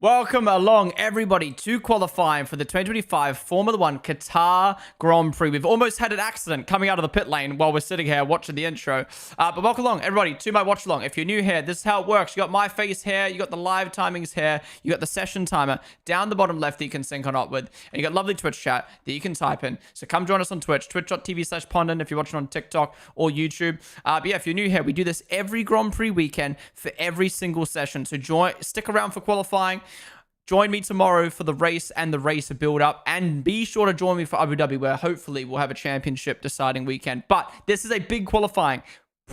Welcome along, everybody, to qualifying for the 2025 Formula One Qatar Grand Prix. We've almost had an accident coming out of the pit lane while we're sitting here watching the intro. But welcome along, everybody, to my watch along. If you're new here, this is how it works. You got my face here, you got the live timings here, you got the session timer down the bottom left that you can sync on up with, and you got lovely Twitch chat that you can type in. So come join us on Twitch, twitch.tv/Ponden if you're watching on TikTok or YouTube. But yeah, if you're new here, we do this every Grand Prix weekend for every single session. So stick around for qualifying. Join me tomorrow for the race and the race build-up. And be sure to join me for Abu Dhabi, where hopefully we'll have a championship deciding weekend. But this is a big qualifying.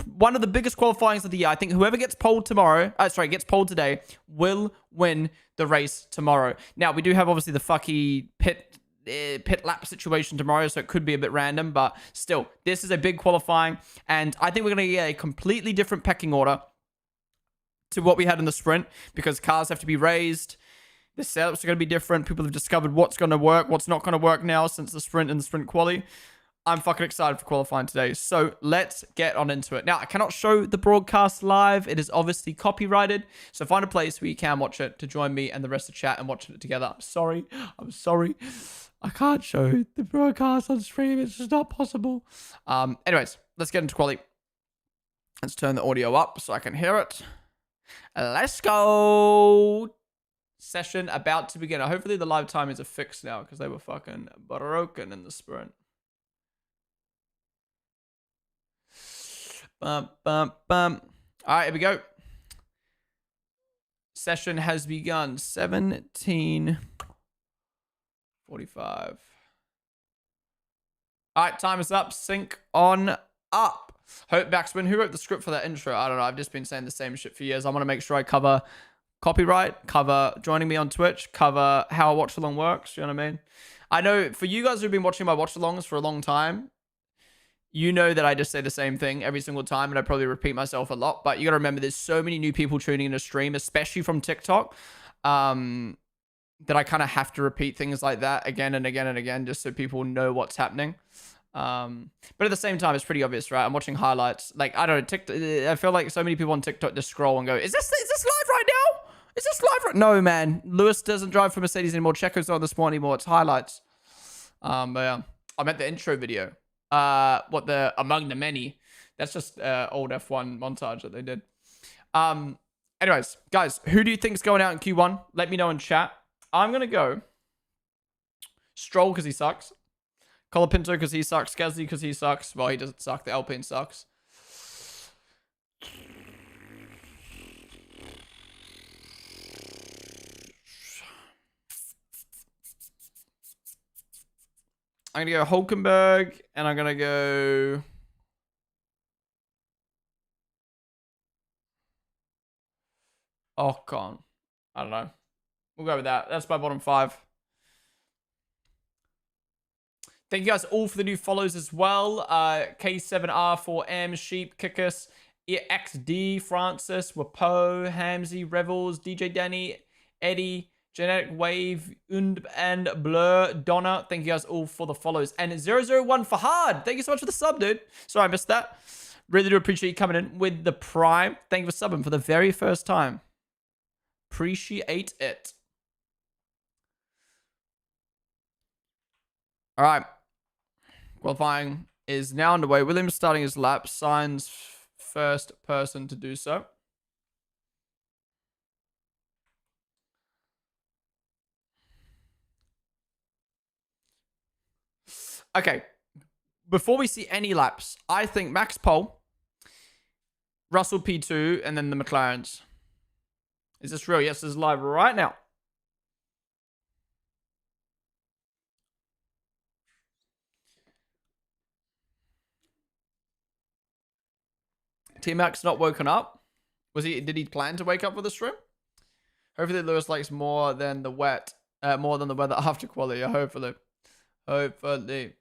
One of the biggest qualifyings of the year. I think whoever gets polled gets polled today, will win the race tomorrow. Now, we do have obviously the fucky pit lap situation tomorrow, so it could be a bit random. But still, this is a big qualifying. And I think we're going to get a completely different pecking order to what we had in the sprint, because cars have to be raised. The setups are going to be different. People have discovered what's going to work, what's not going to work now since the sprint and the sprint quali. I'm fucking excited for qualifying today. So let's get on into it. Now, I cannot show the broadcast live. It is obviously copyrighted. So find a place where you can watch it to join me and the rest of the chat and watch it together. I'm sorry. I can't show the broadcast on stream. It's just not possible. Anyways, let's get into quali. Let's turn the audio up so I can hear it. Let's go. Session about to begin. Hopefully the live timings are fixed now, because they were fucking broken in the sprint. Bum, bum, bum. All right, here we go. Session has begun. 17:45. All right, time is up. Sync on up. Hope Backspin. Who wrote the script for that intro? I don't know. I've just been saying the same shit for years. I want to make sure I cover copyright, cover joining me on Twitch, cover how a watch along works. You know what I mean? I know for you guys who've been watching my watch alongs for a long time, you know that I just say the same thing every single time, and I probably repeat myself a lot. But you got to remember, there's so many new people tuning in to stream, especially from TikTok, that I kind of have to repeat things like that again and again and again, just so people know what's happening. But at the same time, it's pretty obvious, right? I'm watching highlights. Like, I don't know, TikTok. I feel like so many people on TikTok just scroll and go, "Is this live right now? Is this live right?" No, man. Lewis doesn't drive for Mercedes anymore. Checo's not on the sport anymore. It's highlights. But yeah, I meant the intro video. What the among the many? That's just old F1 montage that they did. Anyways, guys, who do you think's going out in Q1? Let me know in chat. I'm gonna go Stroll because he sucks. Colapinto because he sucks. Gasly because he sucks. Well, he doesn't suck. The Alpine sucks. I'm going to go Hulkenberg, and I'm going to go Ocon. I don't know. We'll go with that. That's my bottom five. Thank you guys all for the new follows as well. K7R4M, Sheep, Kickus, XD, Francis, Wapo, Hamzy, Revels, DJ Danny, Eddie, Genetic Wave, and Blur, Donna. Thank you guys all for the follows. And 001 Fahad. Thank you so much for the sub, dude. Sorry, I missed that. Really do appreciate you coming in with the Prime. Thank you for subbing for the very first time. Appreciate it. All right. Qualifying is now underway. Williams starting his lap. Sainz first person to do so. Okay, before we see any laps, I think Max pole, Russell P2, and then the McLarens. Is this real? Yes, this is live right now. T-Max not woken up. Did he plan to wake up for the stream? Hopefully Lewis likes more than the weather after quality. Hopefully. The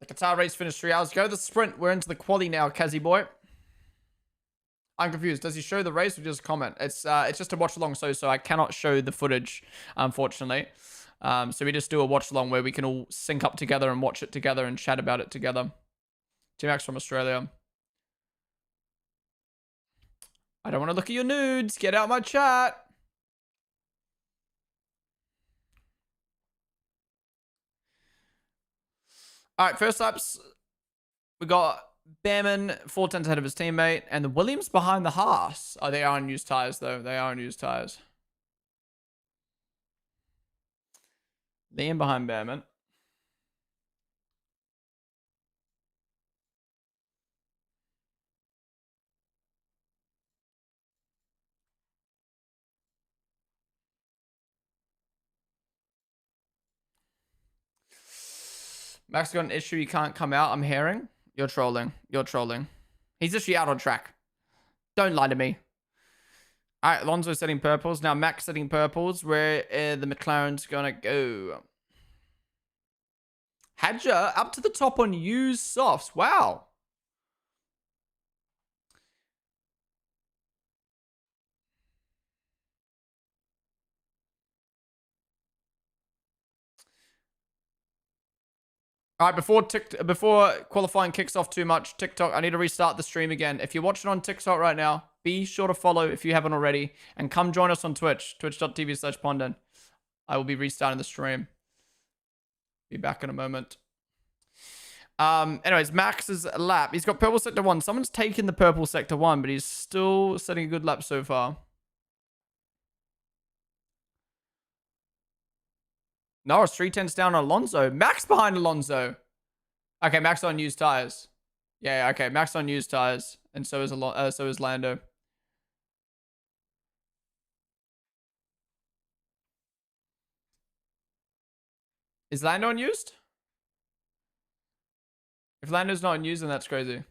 Qatar race finished 3 hours ago. The sprint, we're into the quali now, Kazi boy. I'm confused. Does he show the race or just comment? It's just a watch along, so I cannot show the footage, unfortunately. So we just do a watch along where we can all sync up together and watch it together and chat about it together. T-Max from Australia. I don't want to look at your nudes. Get out my chat. All right, first laps, we got Behrman 4 tenths ahead of his teammate, and the Williams behind the Haas. Oh, they are on used tires, though. They are on used tires. Liam behind Behrman. Max got an issue. He can't come out. I'm hearing. You're trolling. You're trolling. He's actually out on track. Don't lie to me. All right, Alonso setting purples. Now Max setting purples. Where the McLaren's going to go? Hadja up to the top on used softs. Wow. All right, before qualifying kicks off too much, TikTok, I need to restart the stream again. If you're watching on TikTok right now, be sure to follow if you haven't already, and come join us on Twitch, twitch.tv/Ponden. I will be restarting the stream. Be back in a moment. Anyways, Max's lap. He's got purple sector 1. Someone's taken the purple sector 1, but he's still setting a good lap so far. Norris 3 tenths down on Alonso. Max behind Alonso. Okay, Max on used tires. Yeah, okay, Max on used tires, and so is Lando. Is Lando on used? If Lando's not on used, then that's crazy.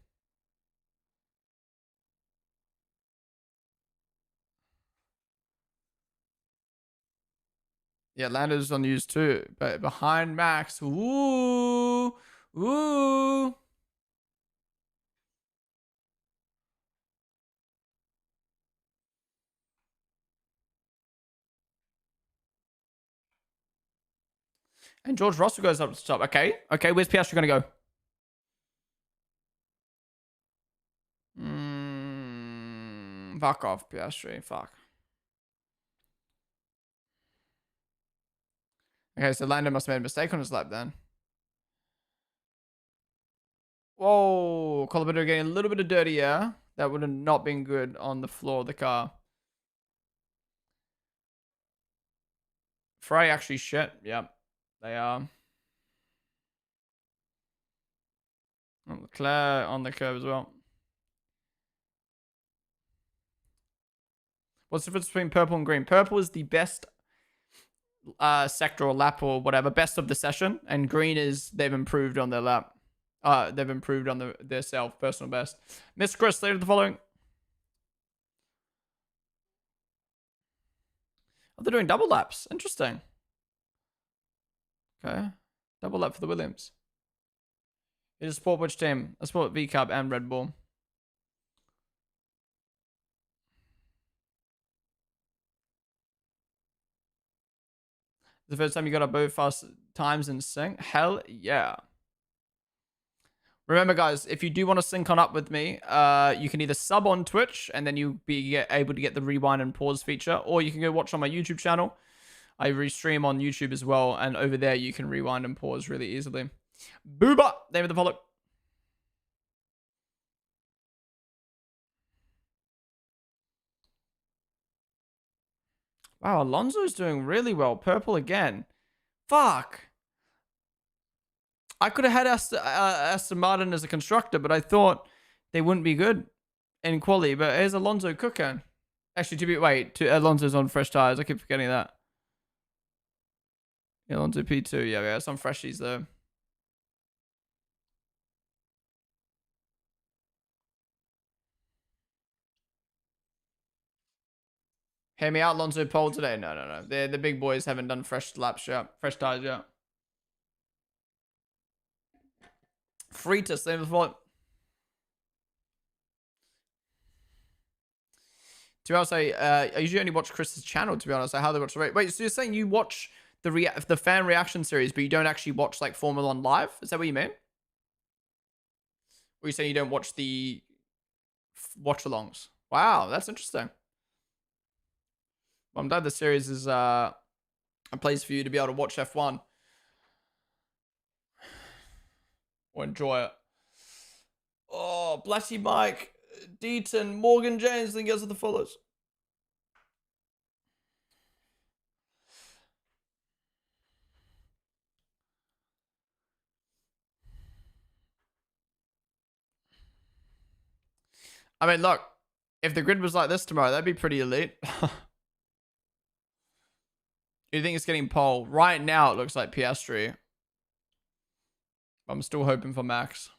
Yeah, Lando's on used too, but behind Max. Ooh, ooh. And George Russell goes up to the top. Okay, okay, where's Piastri gonna go? Fuck off, Piastri. Fuck. Okay, so Lando must have made a mistake on his lap then. Whoa, Colabito getting a little bit of dirty air. That would have not been good on the floor of the car. Ferrari actually shit. Yep, they are. Leclerc on the curve as well. What's the difference between purple and green? Purple is the best sector or lap or whatever, best of the session, and green is they've improved on their lap. They've improved on their self personal best. Miss Chris, later the following. Oh, they're doing double laps. Interesting. Okay, double lap for the Williams. It is sport which team? I support V Cub and Red Bull. The first time you got up both fast times in sync? Hell yeah. Remember, guys, if you do want to sync on up with me, you can either sub on Twitch and then you'll be able to get the rewind and pause feature, or you can go watch on my YouTube channel. I restream on YouTube as well, and over there you can rewind and pause really easily. Booba! Name of the follow. Wow, Alonso's doing really well. Purple again. Fuck. I could have had Aston Martin as a constructor, but I thought they wouldn't be good in quali. But here's Alonso cooking. Actually, Alonso's on fresh tires. I keep forgetting that. Yeah, Alonso P2. Yeah, some freshies though. Hear me out, Alonso pole today. No. The big boys haven't done fresh laps yet. Fresh tires yet. Fritas, name of the fault. To be honest, I usually only watch Chris's channel, to be honest. How they watch the race. Wait, so you're saying you watch the fan reaction series, but you don't actually watch like Formula 1 live? Is that what you mean? Or are you saying you don't watch the watch-alongs? Wow, that's interesting. Well, I'm glad the series is a place for you to be able to watch F1 or enjoy it. Oh, Blatty Mike, Deaton, Morgan James, then goes with the follows. I mean, look, if the grid was like this tomorrow, that'd be pretty elite. You think it's getting pole? Right now, it looks like Piastri. I'm still hoping for Max.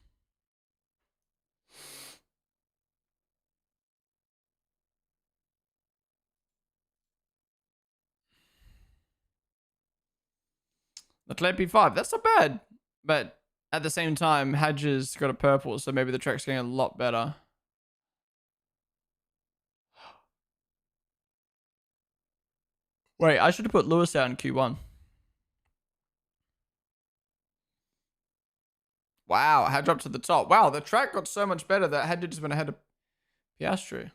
Leclerc P5, that's not bad. But at the same time, Hadge's got a purple, so maybe the track's getting a lot better. Wait, I should have put Lewis out in Q1. Wow, Hadge dropped to the top. Wow, the track got so much better that Hadge just went ahead of Piastri.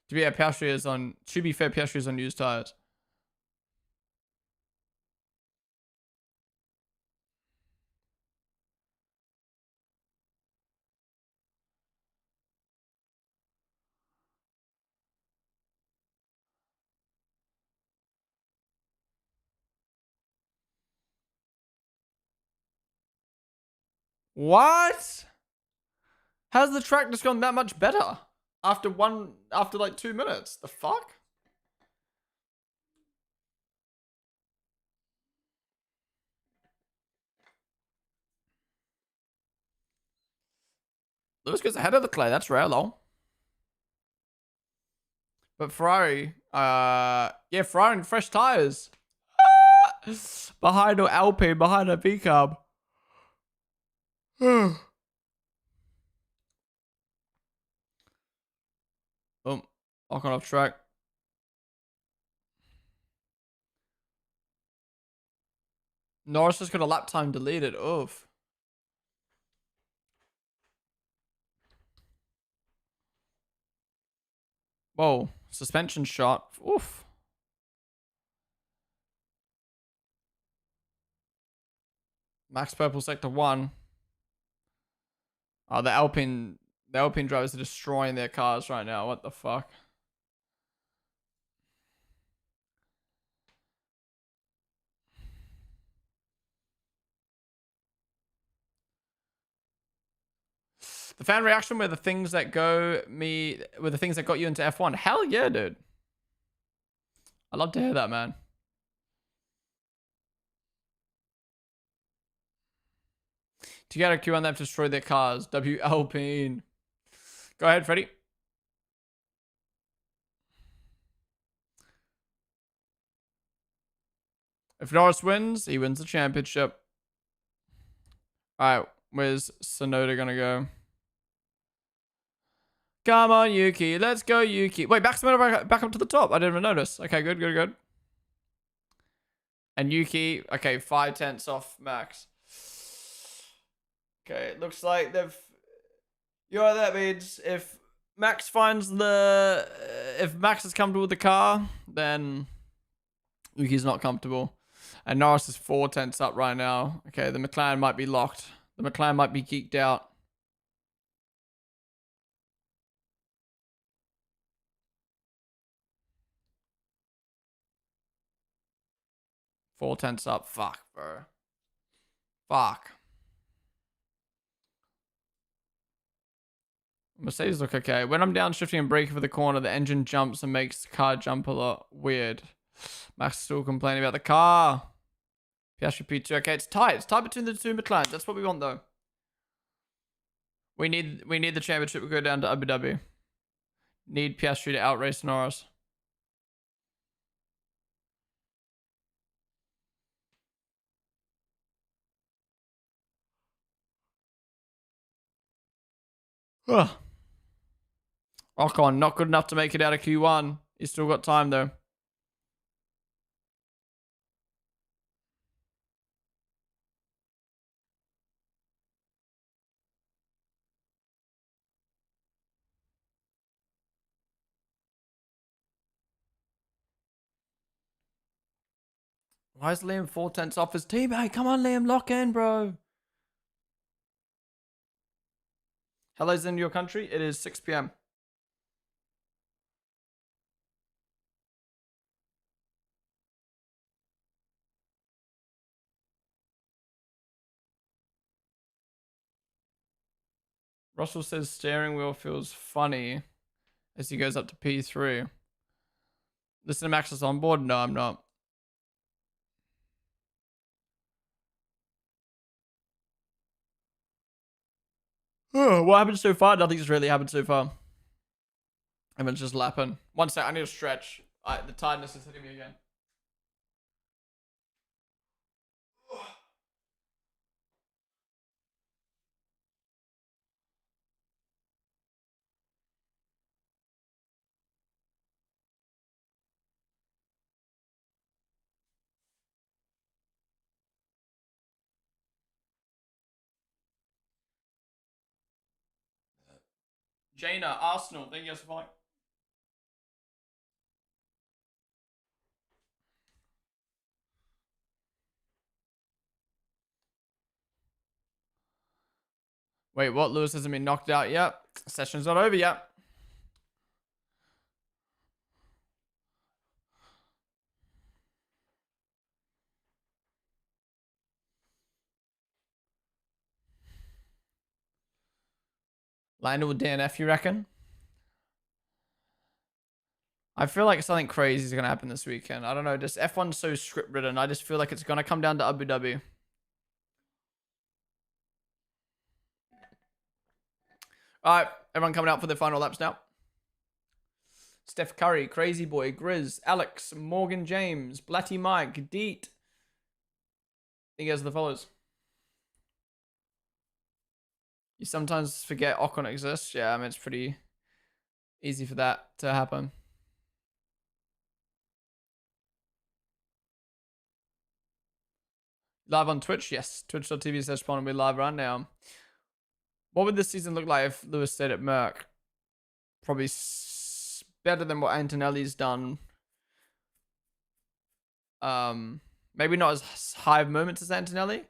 To be fair, Piastri is on used tires. What? How's the track just gone that much better? After like 2 minutes. The fuck? Lewis goes ahead of the clay. That's rare, lol. But Ferrari, yeah, Ferrari and fresh tires. Behind Alpine, behind a V carb. Oh, Ocon off track. Norris just got a lap time deleted. Oof. Whoa. Suspension shot. Oof. Max Purple Sector 1. Oh, the Alpine drivers are destroying their cars right now. What the fuck? The fan reaction were the things that got you into F1. Hell yeah, dude. I love to hear that, man. To get a Q on them to destroy their cars. W Alpine. Go ahead, Freddie. If Norris wins, he wins the championship. All right, where's Sonoda gonna go? Come on, Yuki. Let's go, Yuki. Wait, back up to the top. I didn't even notice. Okay, good. And Yuki, okay, 5/10 off Max. Okay, it looks like they've... You know what that means? If Max is comfortable with the car, then Yuki's not comfortable. And Norris is 4/10 up right now. Okay, the McLaren might be locked. The McLaren might be geeked out. Four tenths up. Fuck, bro. Fuck. Mercedes look okay. When I'm downshifting and braking for the corner, the engine jumps and makes the car jump a lot. Weird. Max still complaining about the car. Piastri P2. Okay, it's tight. It's tight between the two McLarens. That's what we want, though. We need the championship to go down to Abu Dhabi. Need Piastri to outrace Norris. Ugh. Ocon, not good enough to make it out of Q1. He's still got time, though. Why is Liam 4/10 off his teammate? Come on, Liam, lock in, bro. Hello's in your country. It is 6 p.m. Russell says steering wheel feels funny as he goes up to P3. Listen to Max is on board. No, I'm not. Oh, what happened so far? Nothing's really happened so far. Everyone's just lapping. One sec, I need to stretch. The tiredness is hitting me again. Jaina, Arsenal. Thank you guys for following. Wait, what? Lewis hasn't been knocked out yet? Session's not over yet. Landed with DNF, you reckon? I feel like something crazy is going to happen this weekend. I don't know. Just F1's so script ridden. I just feel like it's going to come down to Abu Dhabi. All right. Everyone coming out for their final laps now. Steph Curry, Crazy Boy, Grizz, Alex, Morgan James, Blatty Mike, Deet. You guys are the followers. You sometimes forget Ocon exists. Yeah, I mean, it's pretty easy for that to happen. Live on Twitch? Yes. Twitch.tv/Ponden. We're live right now. What would this season look like if Lewis stayed at Merc? Probably better than what Antonelli's done. Maybe not as high of moments as Antonelli.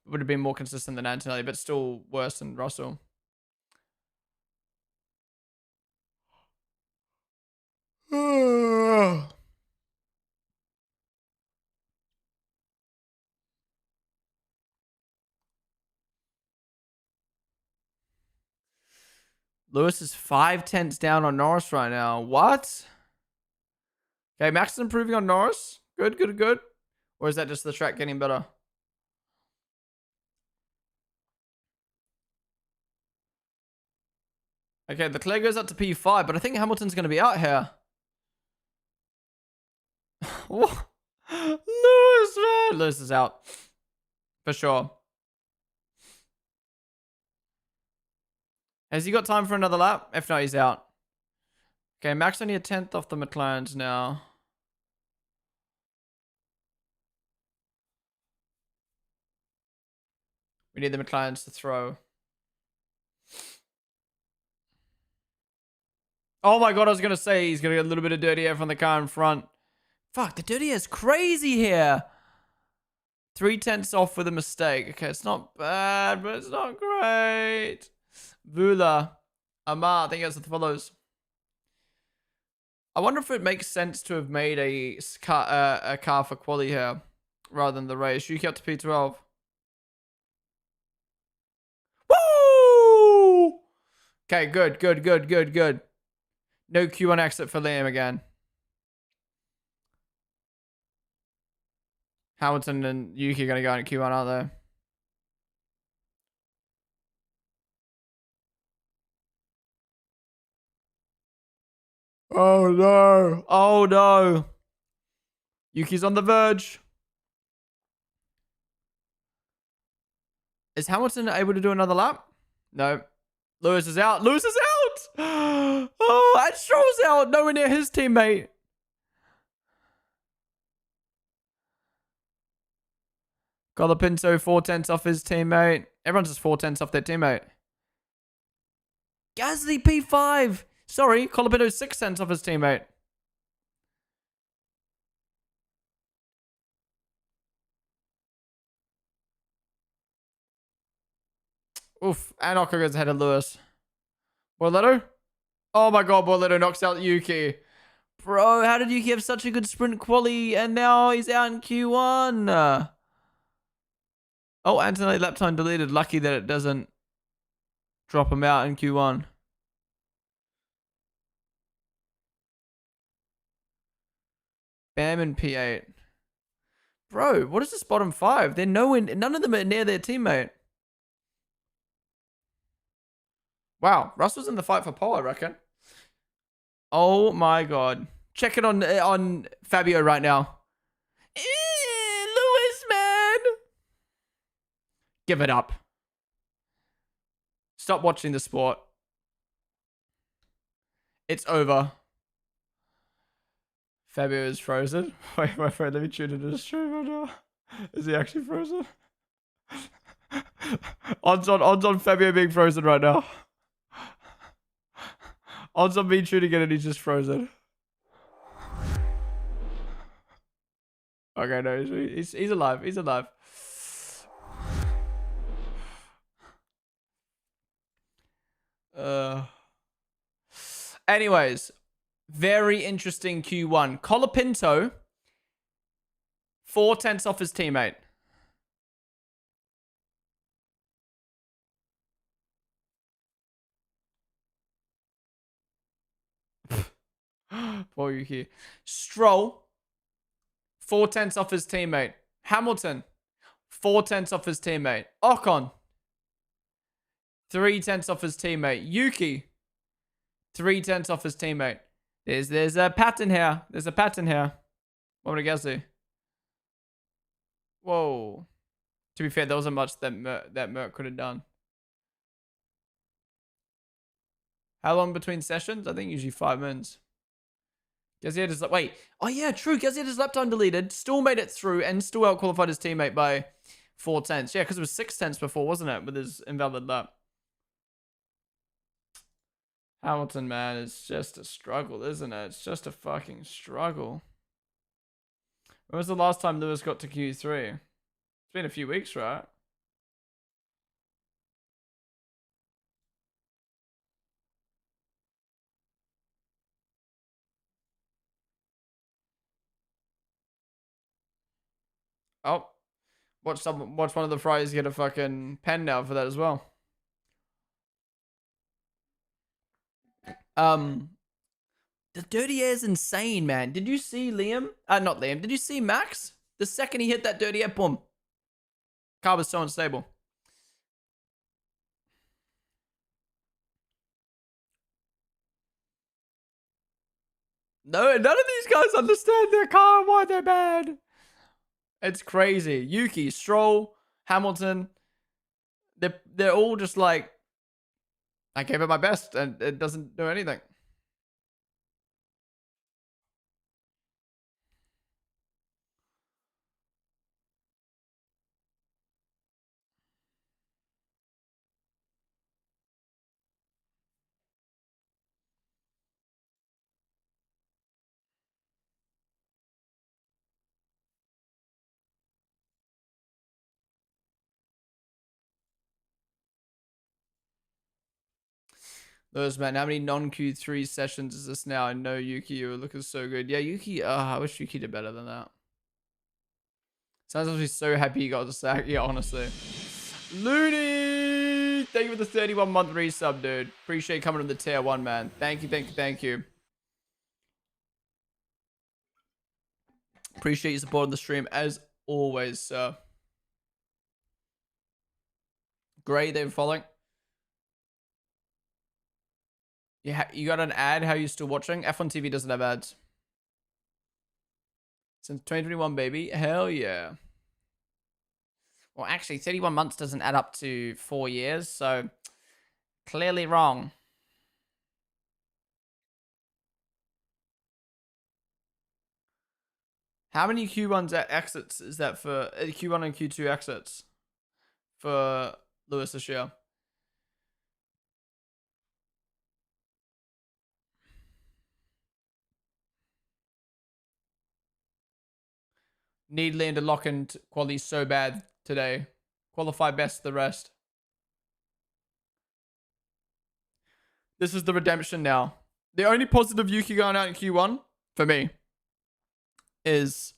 It would have been more consistent than Antonelli, but still worse than Russell. Lewis is 5/10 down on Norris right now. What? Okay, Max is improving on Norris. Good, good, good. Or is that just the track getting better? Okay, Leclerc goes up to P5, but I think Hamilton's going to be out here. What? Lewis, man. Lewis is out. For sure. Has he got time for another lap? If not, he's out. Okay, Max only a 10th off the McLarens now. We need the McLarens to throw. Oh my god, I was going to say he's going to get a little bit of dirty air from the car in front. Fuck, the dirty air is crazy here. 3/10 off with a mistake. Okay, it's not bad, but it's not great. Vula. Amar, I think that's what follows. I wonder if it makes sense to have made a car for quali here rather than the race. Yuki up to P12. Woo! Okay, good, good, good, good, good. No Q1 exit for Liam again. Hamilton and Yuki are going to go in Q1, aren't they? Oh no. Oh no. Yuki's on the verge. Is Hamilton able to do another lap? No. Lewis is out. Lewis is out. Oh, and Stroll's out. Nowhere near his teammate. Colapinto 4/10 off his teammate. Everyone's just 4/10 off their teammate. Gasly P5. Sorry, Colapinto 6/10 off his teammate. Oof. And Ocko goes ahead of Lewis. Borletto? Oh my god, Borletto knocks out Yuki. Bro, how did Yuki have such a good sprint quali and now he's out in Q1? Oh, Antonelli lap time deleted. Lucky that it doesn't drop him out in Q1. Bam in P8. Bro, what is this bottom five? They're nowhere. None of them are near their teammate. Wow, Russell's in the fight for pole, I reckon. Oh my god. Check it on Fabio right now. Lewis, man. Give it up. Stop watching the sport. It's over. Fabio is frozen. Wait, my friend, let me tune into the stream right now. Is he actually frozen? odds on Fabio being frozen right now. Odds on me tuning in and he's just frozen. Okay, no, he's alive. He's alive. Anyways, very interesting Q1. Colapinto, 4/10 off his teammate. Poor Yuki. Stroll, 4/10 off his teammate. Hamilton, 4/10 off his teammate. Ocon, 3/10 off his teammate. Yuki, 3/10 off his teammate. There's a pattern here. There's a pattern here. What would I guess? Whoa. To be fair, there wasn't much that Merc could have done. How long between sessions? I think usually 5 minutes. Gazier just wait. Oh yeah, true. Gazier just lap time deleted. Still made it through and still outqualified his teammate by 4/10. Yeah, because it was 6/10 before, wasn't it? With his invalid lap. Hamilton, man, it's just a struggle, isn't it? It's just a fucking struggle. When was the last time Lewis got to Q3? It's been a few weeks, right? Oh, watch one of the fries get a fucking pen now for that as well. The dirty air is insane, man. Did you see Liam? Not Liam. Did you see Max? The second he hit that dirty air, boom. Car was so unstable. No, none of these guys understand their car and why they're bad. It's crazy. Yuki, Stroll, Hamilton. They're all just like, I gave it my best and it doesn't do anything. Those, man, how many non-Q3 sessions is this now? I know Yuki, you were looking so good. Yeah, Yuki, I wish Yuki did better than that. Sounds like he's so happy he got the sack. Yeah, honestly. Looney! Thank you for the 31-month resub, dude. Appreciate coming to the tier 1, man. Thank you, thank you, thank you. Appreciate you supporting the stream as always, sir. Great, they're following. Yeah, you got an ad? How are you still watching? F1 TV doesn't have ads. Since 2021, baby. Hell yeah. Well, actually, 31 months doesn't add up to 4 years, so clearly wrong. How many Q1s exits is that for Q1 and Q2 exits for Lewis this year? Need Liam to lock in quality so bad today. Qualify best the rest. This is the redemption now. The only positive Yuki going out in Q1 for me is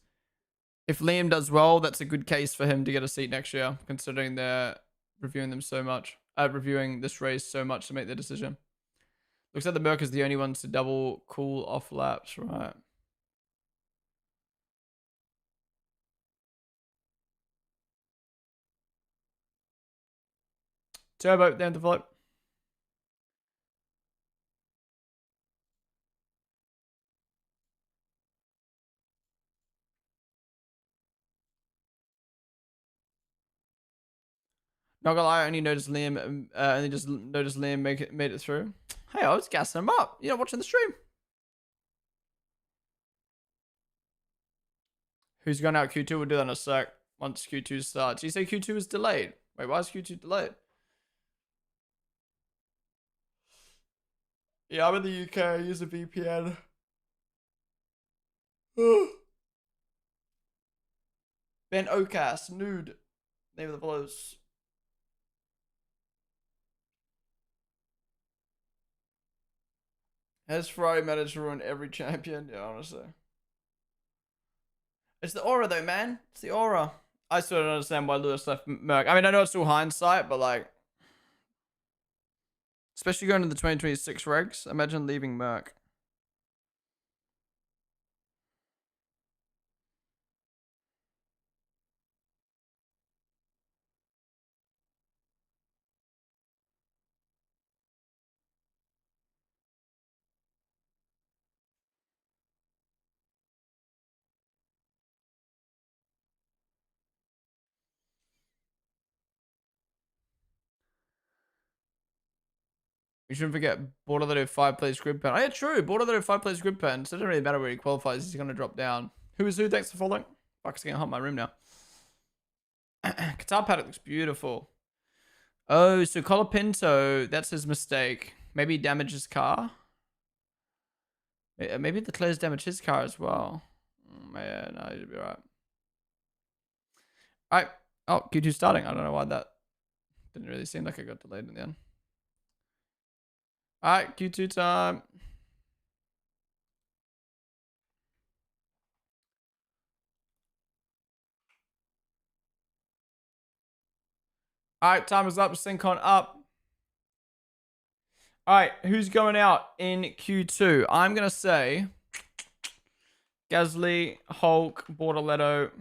if Liam does well, that's a good case for him to get a seat next year, considering they're reviewing this race so much to make the decision. Looks like the Merc is the only ones to double cool off laps, right? Turbo down the float. Not gonna lie, I only noticed Liam. Only just noticed Liam made it through. Hey, I was gassing him up. You're not watching the stream. Who's going out Q2? We'll do that in a sec. Once Q2 starts. You say Q2 is delayed. Wait, why is Q2 delayed? Yeah, I'm in the UK. I use a VPN. Ben Ocas, nude. Name of the follows. Has Ferrari managed to ruin every champion? Yeah, honestly. It's the aura though, man. It's the aura. I still don't understand why Lewis left Merc. I mean, I know it's all hindsight, but like, especially going to the 2026 regs, imagine leaving Merc. You shouldn't forget Borderlito 5 plays grid pen. Oh, yeah, true. Borderlito 5 plays grid pen. So it doesn't really matter where he qualifies. He's going to drop down. Who is who? Thanks for following. Fuck's getting hot in my room now. Qatar paddock looks beautiful. Oh, so Colapinto, that's his mistake. Maybe he damaged his car. Maybe the Leclerc's damaged his car as well. Man, no, you'd be right. Alright. Oh, Q2 starting. I don't know why that didn't really seem like it got delayed in the end. Alright, Q2 time. Alright, time is up. Sync on up. Alright, who's going out in Q2? I'm going to say Gasly, Hulk, Bortoletto.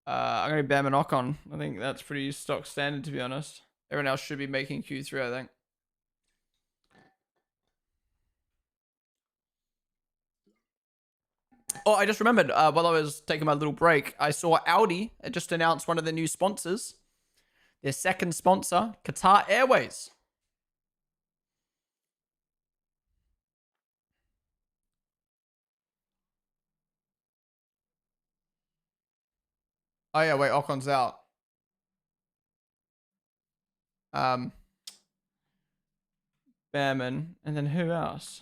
I'm going to be Bam and Ocon. I think that's pretty stock standard, to be honest. Everyone else should be making Q3, I think. Oh, I just remembered while I was taking my little break, I saw Audi just announced one of their new sponsors. Their second sponsor, Qatar Airways. Oh, yeah, wait, Ocon's out. Behrman, and then who else?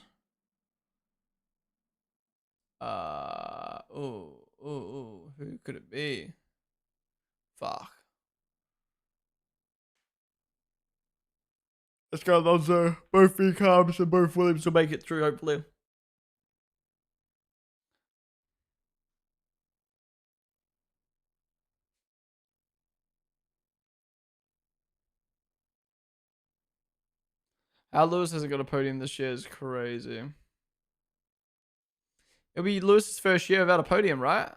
Who could it be? Fuck. Let's go, Alonso. Both V-Carbs and both Williams will make it through, hopefully. How Lewis hasn't got a podium this year is crazy. It'll be Lewis's first year without a podium, right?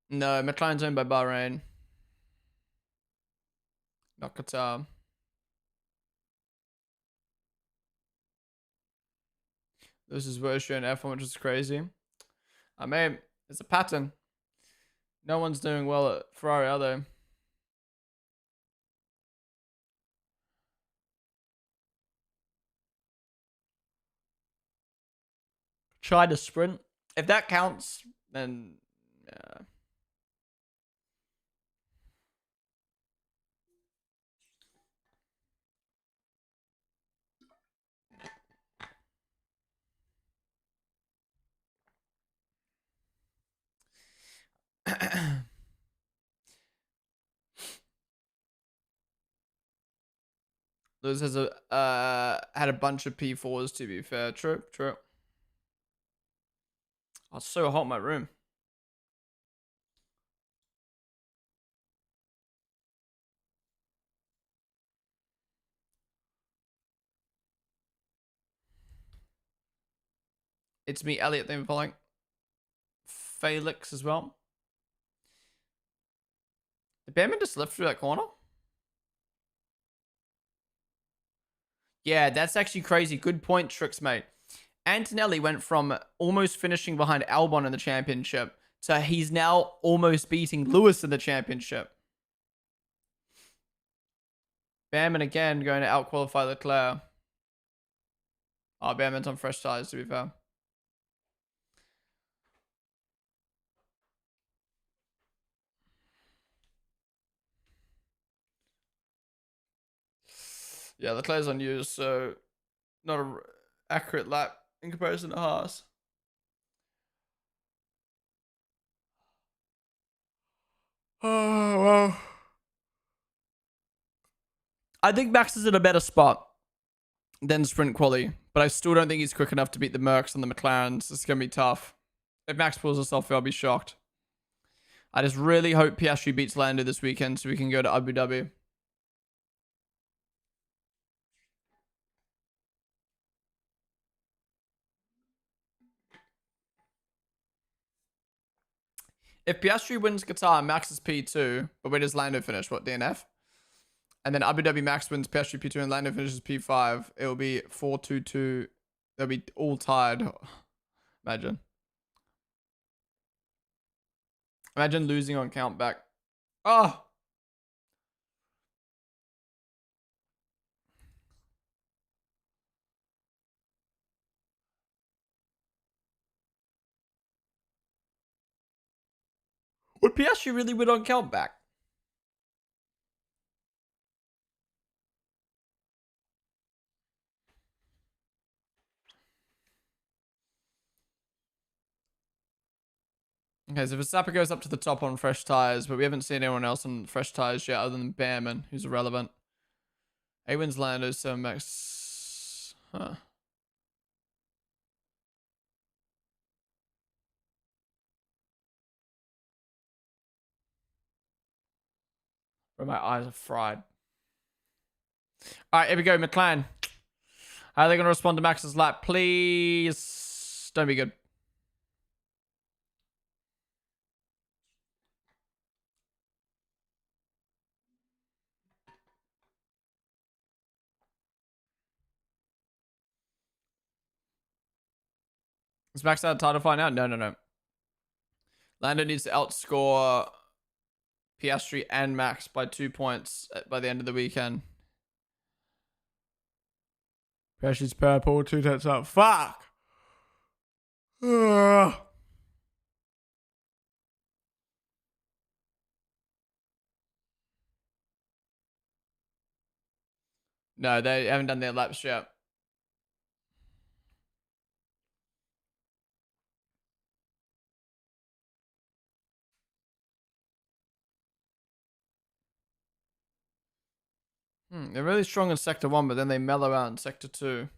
No, McLaren's owned by Bahrain. Not Qatar. This is worst year in F1, which is crazy. I mean, it's a pattern. No one's doing well at Ferrari, are they? Try to sprint. If that counts, then yeah. Lewis has had a bunch of P4s, to be fair. True, true. Oh, it's so hot in my room. It's me, Elliot. Thank you for following. Felix as well. Did Batman just lift through that corner? Yeah, that's actually crazy. Good point, Tricks, mate. Antonelli went from almost finishing behind Albon in the championship to he's now almost beating Lewis in the championship. Bamman again going to outqualify Leclerc. Oh, Bamman's on fresh tires, to be fair. Yeah, Leclerc's on used, so not an accurate lap in comparison to Haas. Oh, well. I think Max is in a better spot than sprint quali, but I still don't think he's quick enough to beat the Mercs and the McLarens. It's going to be tough. If Max pulls us off, I'll be shocked. I just really hope Piastri beats Lando this weekend so we can go to Abu Dhabi. If Piastri wins Qatar, Max is P2, but where does Lando finish? What, DNF? And then Abu Dhabi Max wins Piastri P2 and Lando finishes P5. It will be 4-2-2. They'll be all tied. Imagine. Imagine losing on countback. Oh! Would Piastri really win on countback? Okay, so Verstappen goes up to the top on fresh tires, but we haven't seen anyone else on fresh tires yet other than Behrman, who's irrelevant. A wins Lando, so Max. Huh. Bro, my eyes are fried. All right, here we go, McLaren. How are they going to respond to Max's lap? Please don't be good. Is Max out of title fight now? No, no, no. Lando needs to outscore Piastri and Max by 2 points by the end of the weekend. Piastri's purple, 2 tenths up. Fuck! No, they haven't done their laps yet. They're really strong in Sector 1, but then they mellow out in Sector 2.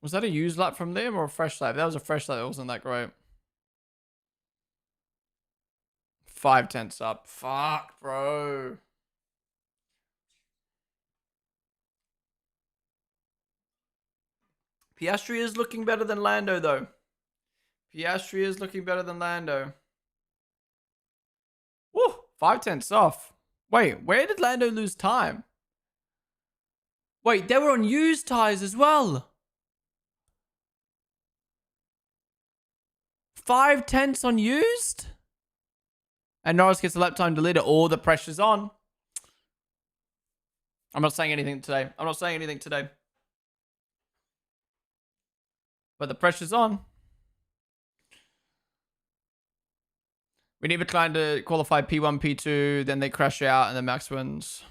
Was that a used lap from them or a fresh lap? That was a fresh lap. It wasn't that great. 5 tenths up. Fuck, bro. Piastri is looking better than Lando, though. Piastri is looking better than Lando. Woo! 5 tenths off. Wait, where did Lando lose time? Wait, they were on used tires as well. 5 tenths on used? And Norris gets a lap time deleted. All the pressure's on. I'm not saying anything today. I'm not saying anything today. But the pressure's on. We need McLaren to qualify P1, P2. Then they crash out and then Max wins.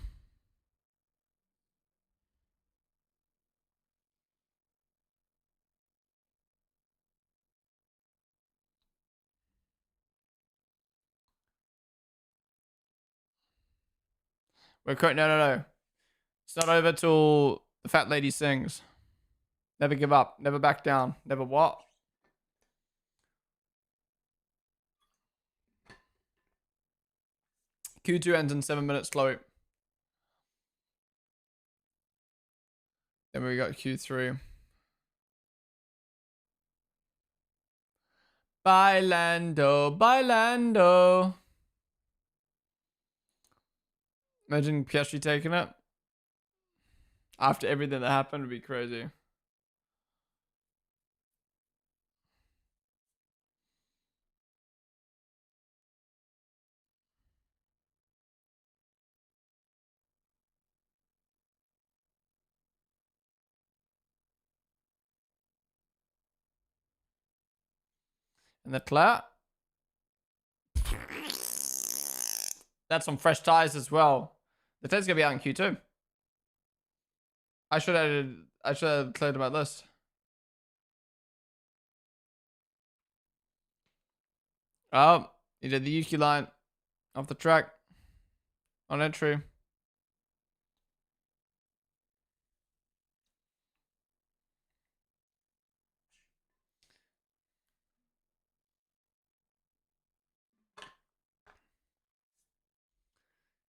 No, no. It's not over till the fat lady sings. Never give up. Never back down. Never what? Q2 ends in 7 minutes slow. Then we got Q3. Bye, Lando. Bye, Lando. Imagine Piastri taking it. After everything that happened, would be crazy. And the clout. That's on fresh tires as well. The tires gonna be out in Q2. I should have cleared my list. Oh, he did the Yuki line off the track on entry.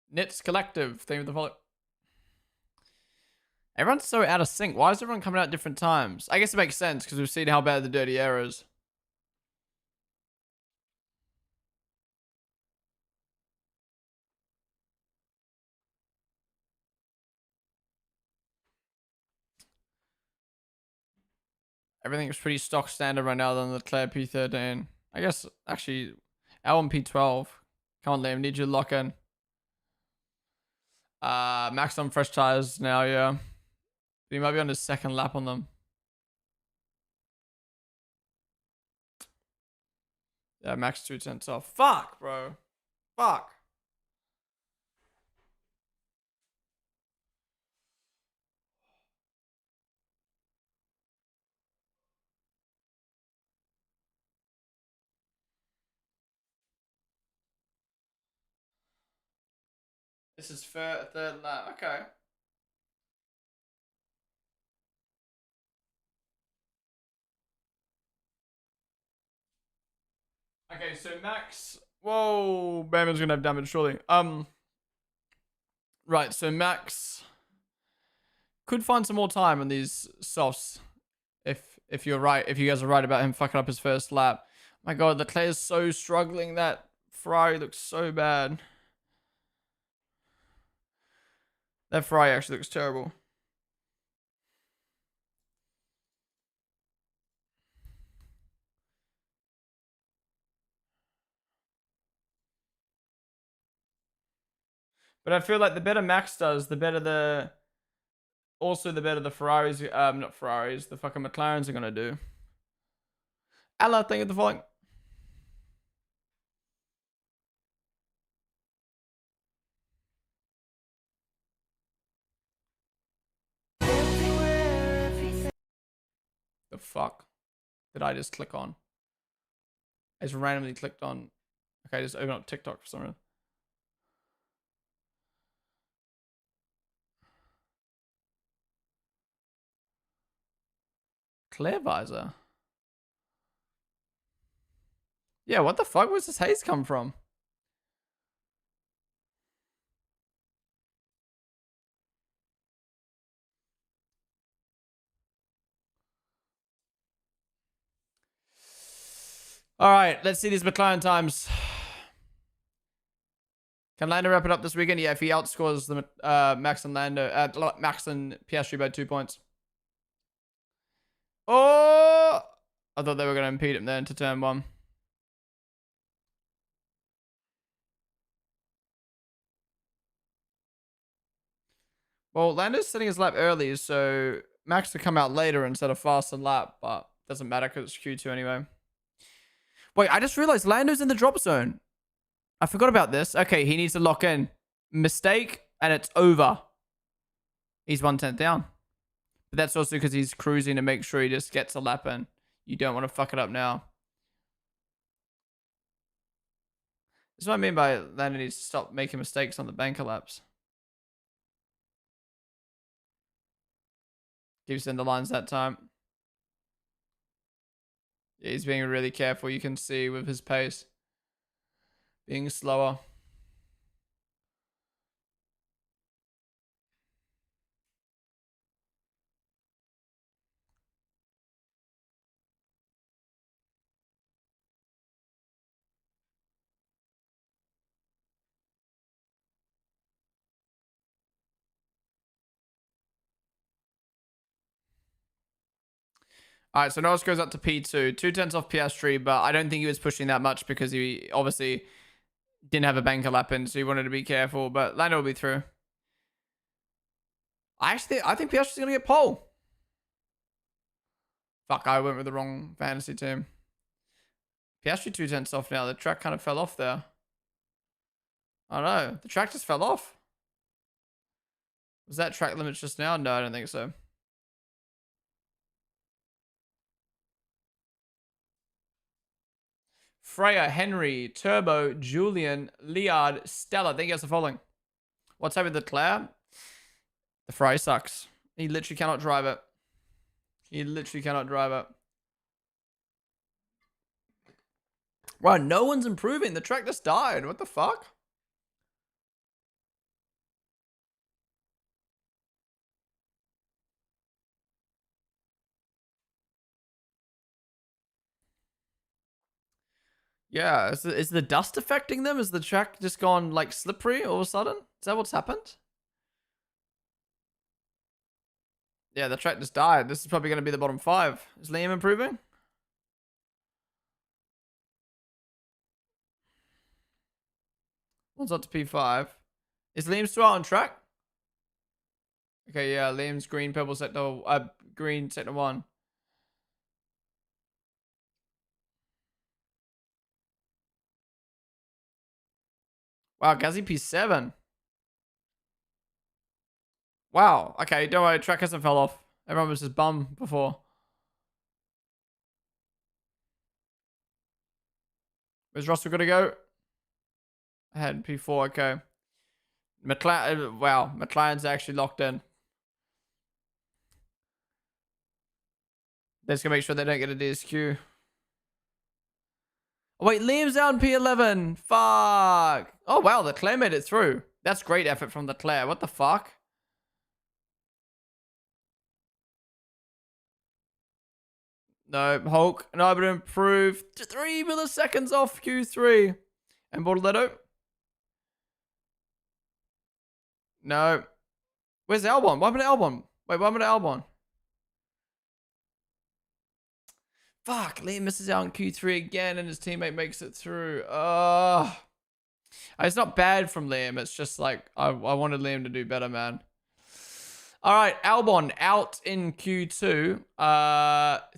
Nits Collective, theme of the follow. Everyone's so out of sync. Why is everyone coming out at different times? I guess it makes sense because we've seen how bad the dirty air is. Everything is pretty stock standard right now than the Leclerc P13. I guess, actually, L1 P12. Come on, Liam. Need you to lock in. Max on fresh tires now, yeah. He might be on his second lap on them. Yeah, Max 2 tenths off. Fuck, bro. Fuck. This is third lap. Okay. Okay, so Max. Whoa, Bowman's gonna have damage surely. Right. So Max could find some more time on these softs, if you're right. If you guys are right about him fucking up his first lap. My God, Leclerc is so struggling. That Ferrari looks so bad. That Ferrari actually looks terrible. But I feel like the better Max does, the better the Ferraris, not Ferraris, the fucking McLarens are gonna do. Allah, thank you for the following. The fuck did I just click on? I just randomly clicked on. Okay, I just open up TikTok for some reason. Clear visor. Yeah, what the fuck? Where's this haze come from? All right, let's see these McLaren times. Can Lando wrap it up this weekend? Yeah, if he outscores the Max and Max and Piastri by 2 points. Oh, I thought they were going to impede him then to turn one. Well, Lando's setting his lap early, so Max will come out later instead of faster lap, but doesn't matter because it's Q2 anyway. Wait, I just realized Lando's in the drop zone. I forgot about this. Okay, he needs to lock in. Mistake, and it's over. He's 1 tenth down. But that's also because he's cruising to make sure he just gets a lap in. You don't want to fuck it up now. That's what I mean by Lando needs to stop making mistakes on the banker laps. Keeps in the lines that time. Yeah, he's being really careful. You can see with his pace being slower. All right, so Norris goes up to P2, 2 tenths off Piastri, but I don't think he was pushing that much because he obviously didn't have a banker lap in, so he wanted to be careful. But Lando will be through. I think Piastri's gonna get pole. Fuck, I went with the wrong fantasy team. Piastri 2 tenths off now. The track kind of fell off there. I don't know. The track just fell off. Was that track limits just now? No, I don't think so. Freya, Henry, Turbo, Julian, Liard, Stella. Thank you guys for following. What's up with Leclerc? The fry sucks. He literally cannot drive it. He literally cannot drive it. Wow, no one's improving. The track just died. What the fuck? Yeah, is the dust affecting them? Is the track just gone like slippery all of a sudden? Is that what's happened? Yeah, the track just died. This is probably going to be the bottom 5. Is Liam improving? One's up to P5. Is Liam still out on track? Okay, yeah, Liam's green, purple sector, green sector 1. Wow, Gazzy P7. Wow. Okay, don't worry. Track hasn't fell off. Everyone was just bum before. Where's Russell going to go? Ahead P4. Okay. McLaren. Wow. McLaren's actually locked in. They're just going to make sure they don't get a DSQ. Oh, wait. Liam's out in P11. Fuck. Oh, wow. The Claire made it through. That's great effort from the Claire. What the fuck? No, Hulk. No, but improved 3 milliseconds off Q3. And Bortoletto? No. Where's Albon? What happened to Albon? Wait, what happened to Albon? Fuck, Liam misses out on Q3 again and his teammate makes it through. It's not bad from Liam. It's just like, I wanted Liam to do better, man. All right, Albon out in Q2.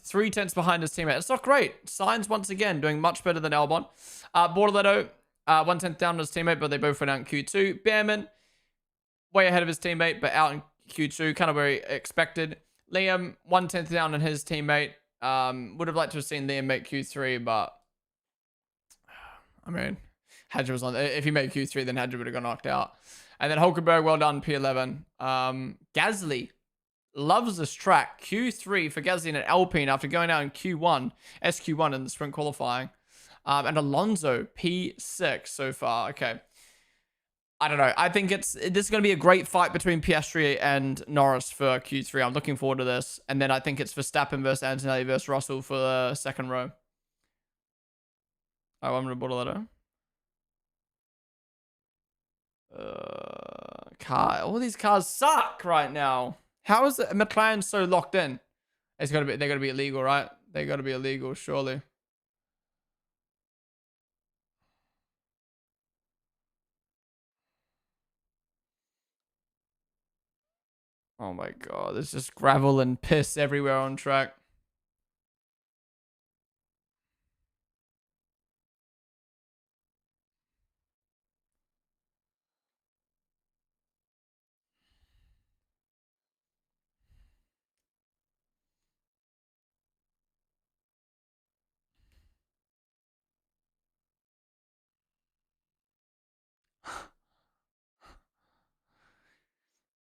3 tenths behind his teammate. It's not great. Sainz once again doing much better than Albon. Bortoletto, 1 tenth down on his teammate, but they both went out in Q2. Behrman, way ahead of his teammate, but out in Q2, kind of where he expected. Liam, 1 tenth down on his teammate. Would have liked to have seen Liam make Q3, but I mean, Hadja was on. If he made Q3, then Hadja would have got knocked out. And then Hulkenberg, well done, P11. Gasly loves this track. Q3 for Gasly in an Alpine after going out in Q1, SQ1 in the sprint qualifying. And Alonso, P6 so far. Okay. I don't know. I think this is going to be a great fight between Piastri and Norris for Q3. I'm looking forward to this. And then I think it's Verstappen versus Antonelli versus Russell for the second row. Oh, I'm going to Bortoletto. All these cars suck right now. How is it McLaren so locked in? They're gonna be illegal, right? They gotta be illegal, surely. Oh my god, there's just gravel and piss everywhere on track.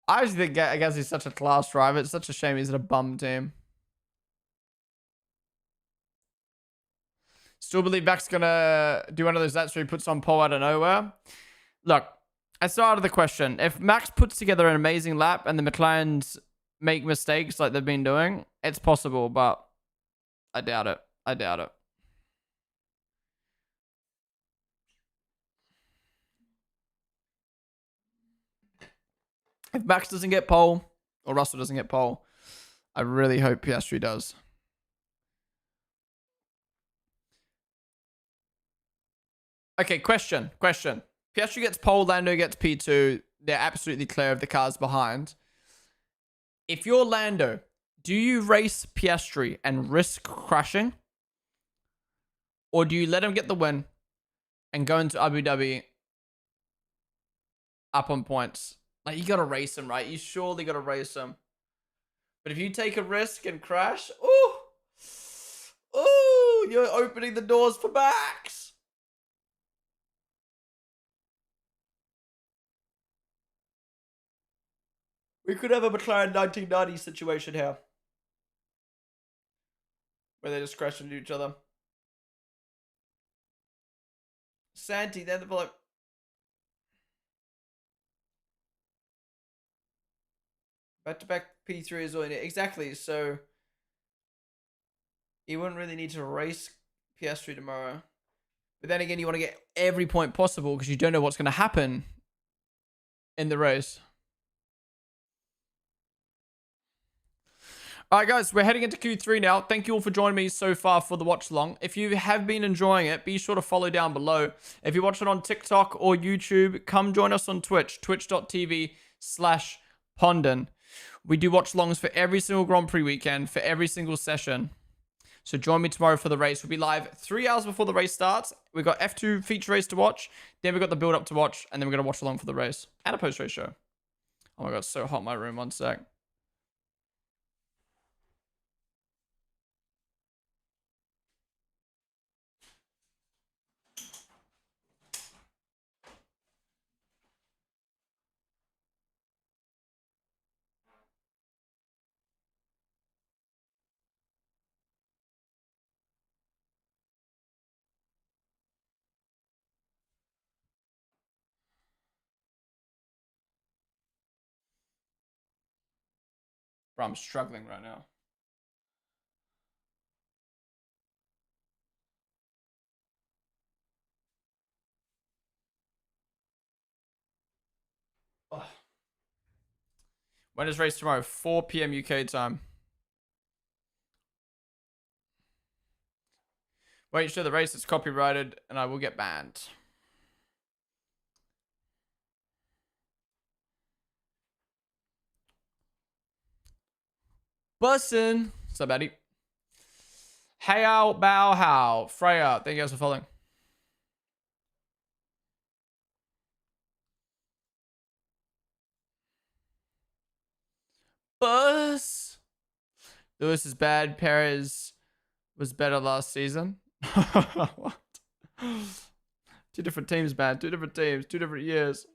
I actually think Gasly's such a class driver. It's such a shame he's in a bum team. Still believe Mac's gonna do one of those laps where he puts on pole out of nowhere. Look, I started the question. If Max puts together an amazing lap and the McLarens make mistakes like they've been doing, it's possible, but I doubt it. I doubt it. If Max doesn't get pole, or Russell doesn't get pole, I really hope Piastri does. Okay, question. Piastri gets pole, Lando gets P2. They're absolutely clear of the cars behind. If you're Lando, do you race Piastri and risk crashing? Or do you let him get the win and go into Abu Dhabi up on points? Like, you got to race him, right? You surely got to race him. But if you take a risk and crash, ooh, you're opening the doors for Max. We could have a McLaren 1990 situation here. Where they just crash into each other. Santi, then the bloke. Back-to-back P3 is all in it. Exactly, so you wouldn't really need to race Piastri tomorrow. But then again, you want to get every point possible because you don't know what's going to happen in the race. All right, guys, we're heading into Q3 now. Thank you all for joining me so far for the watch along. If you have been enjoying it, be sure to follow down below. If you watch it on TikTok or YouTube, come join us on Twitch, twitch.tv/Ponden. We do watch alongs for every single Grand Prix weekend, for every single session. So join me tomorrow for the race. We'll be live 3 hours before the race starts. We've got F2 feature race to watch. Then we've got the build up to watch. And then we're going to watch along for the race. And a post-race show. Oh my God, it's so hot in my room. One sec. Bro, I'm struggling right now. Oh. When is race tomorrow? 4 p.m. UK time. Wait, show the race is copyrighted and I will get banned. Bussin'. What's up, Eddie? How, bow, how. Freya, thank you guys for following. Bus. Lewis is bad. Perez was better last season. What? 2 different teams, man. 2 different teams. 2 different years.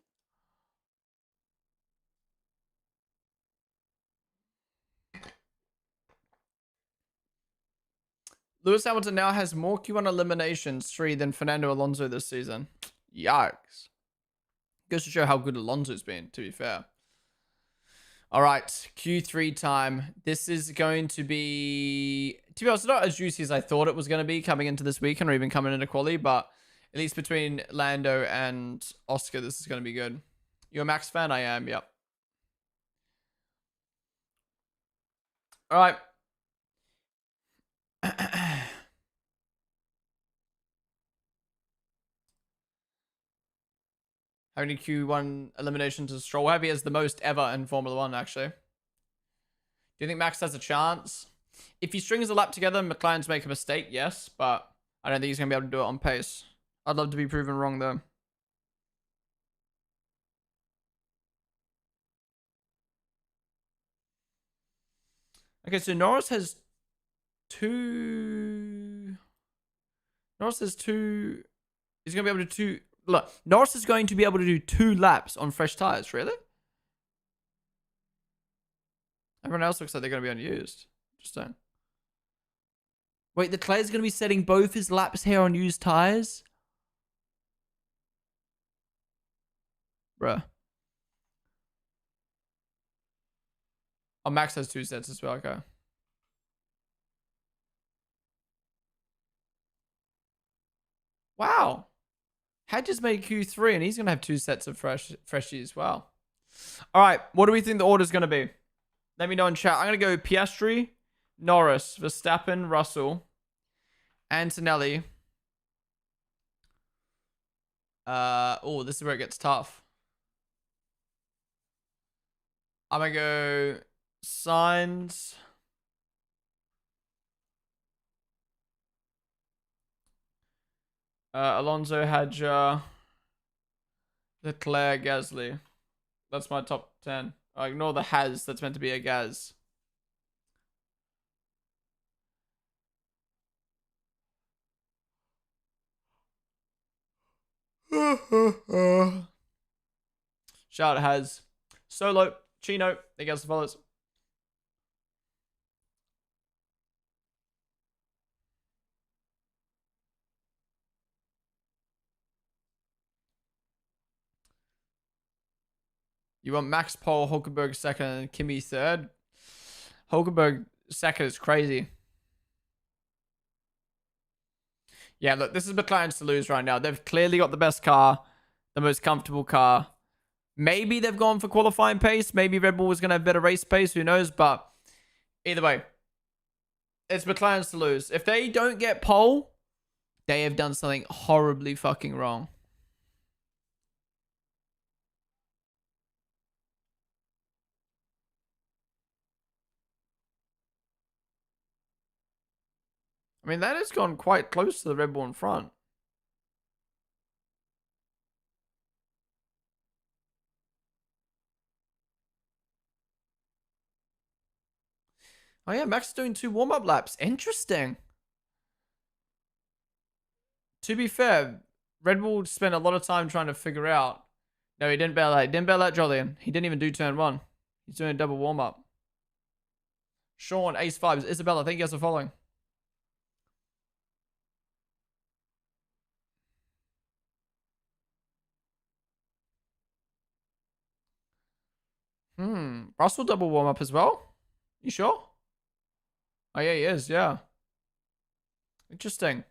Lewis Hamilton now has more Q1 eliminations 3 than Fernando Alonso this season. Yikes. Goes to show how good Alonso's been, to be fair. All right, Q3 time. This is going to be honest, not as juicy as I thought it was going to be coming into this weekend or even coming into quali, but at least between Lando and Oscar, this is going to be good. You a Max fan? I am, yep. All right. How many Q1 eliminations is Stroll? He has the most ever in Formula 1, actually. Do you think Max has a chance? If he strings a lap together and McLaren's make a mistake, yes, but I don't think he's going to be able to do it on pace. I'd love to be proven wrong, though. Okay, so Norris has 2... Norris has 2... He's going to be able to do... Look, Norris is going to be able to do 2 laps on fresh tires, really? Everyone else looks like they're going to be unused. Interesting. Wait, Leclerc's going to be setting both his laps here on used tires? Bruh. Oh, Max has 2 sets as well. Okay. Wow. Had just made Q3 and he's going to have 2 sets of freshies as well. All right. What do we think the order's going to be? Let me know in chat. I'm going to go Piastri, Norris, Verstappen, Russell, Antonelli. Oh, this is where it gets tough. I'm going to go Sainz. Alonso, Hadjar, Leclerc, Gasly. That's my top 10. I ignore the has. That's meant to be a Gaz. Shout out has. Solo, Chino, they guess the follows. You want Max Pole, Hulkenberg second, and Kimi third. Hulkenberg second is crazy. Yeah, look, this is McLaren's to lose right now. They've clearly got the best car, the most comfortable car. Maybe they've gone for qualifying pace. Maybe Red Bull was going to have better race pace. Who knows? But either way, it's McLaren's to lose. If they don't get pole, they have done something horribly fucking wrong. I mean, that has gone quite close to the Red Bull in front. Oh yeah, Max is doing 2 warm-up laps. Interesting. To be fair, Red Bull spent a lot of time trying to figure out. No, he didn't bail out. He didn't bail out Jolyon. He didn't even do turn 1. He's doing a double warm-up. Sean, Ace 5. Isabella, thank you guys for following. Russell double warm-up as well? You sure? Oh yeah, he is, yeah. Interesting.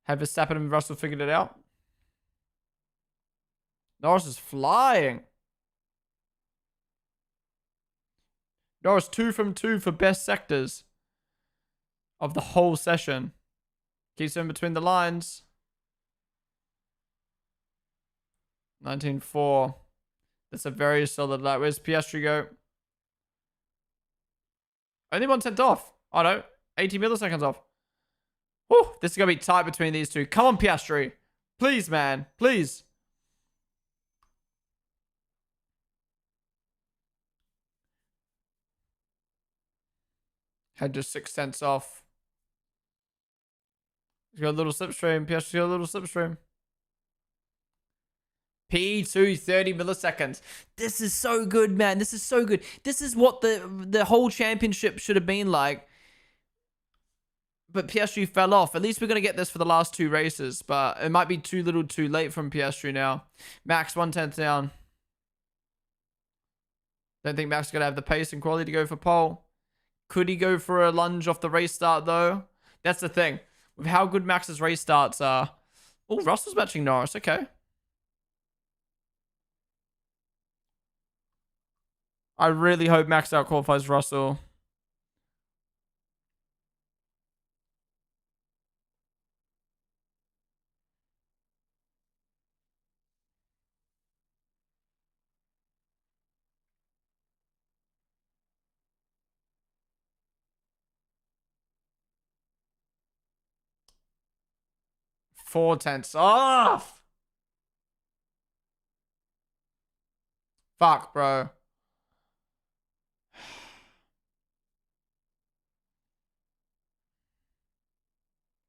Have Verstappen and Russell figured it out? Norris is flying. Norris 2 from 2 for best sectors of the whole session. Keeps him between the lines. 19.4. That's a very solid lap. Where's Piastri go? Only 1/10 off. Oh no. 80 milliseconds off. Whew, this is going to be tight between these two. Come on, Piastri. Please, man. Please. Had just 6 cents off. He's got a little slipstream. Piastri's got a little slipstream. P2, 30 milliseconds. This is so good, man. This is so good. This is what the whole championship should have been like. But Piastri fell off. At least we're going to get this for the last 2 races. But it might be too little too late from Piastri now. Max 1/10 down. Don't think Max is going to have the pace and quality to go for pole. Could he go for a lunge off the race start, though? That's the thing. With how good Max's race starts are. Oh, Russell's matching Norris. Okay. I really hope Max outqualifies Russell. Four tenths off. Fuck, bro.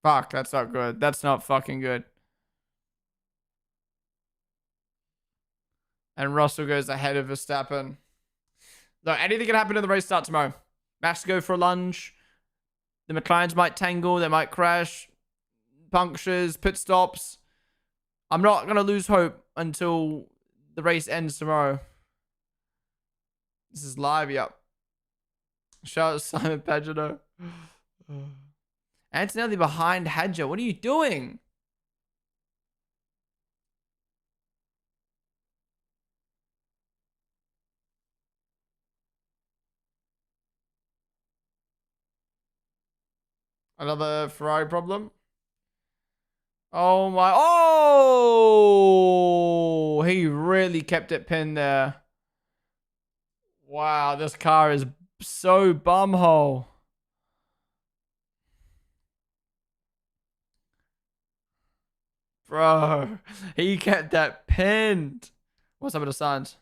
Fuck, that's not good. That's not fucking good. And Russell goes ahead of Verstappen. Look, anything can happen in the race start tomorrow. Max go for a lunge. The McLarens might tangle. They might crash. Punctures, pit stops. I'm not going to lose hope until the race ends tomorrow. This is live, yep. Shout out Simon Pagino. Antonelli behind Hadja. What are you doing? Another Ferrari problem. Oh my. Oh! He really kept it pinned there. Wow, this car is so bumhole. Bro, he kept that pinned. What's up with the signs?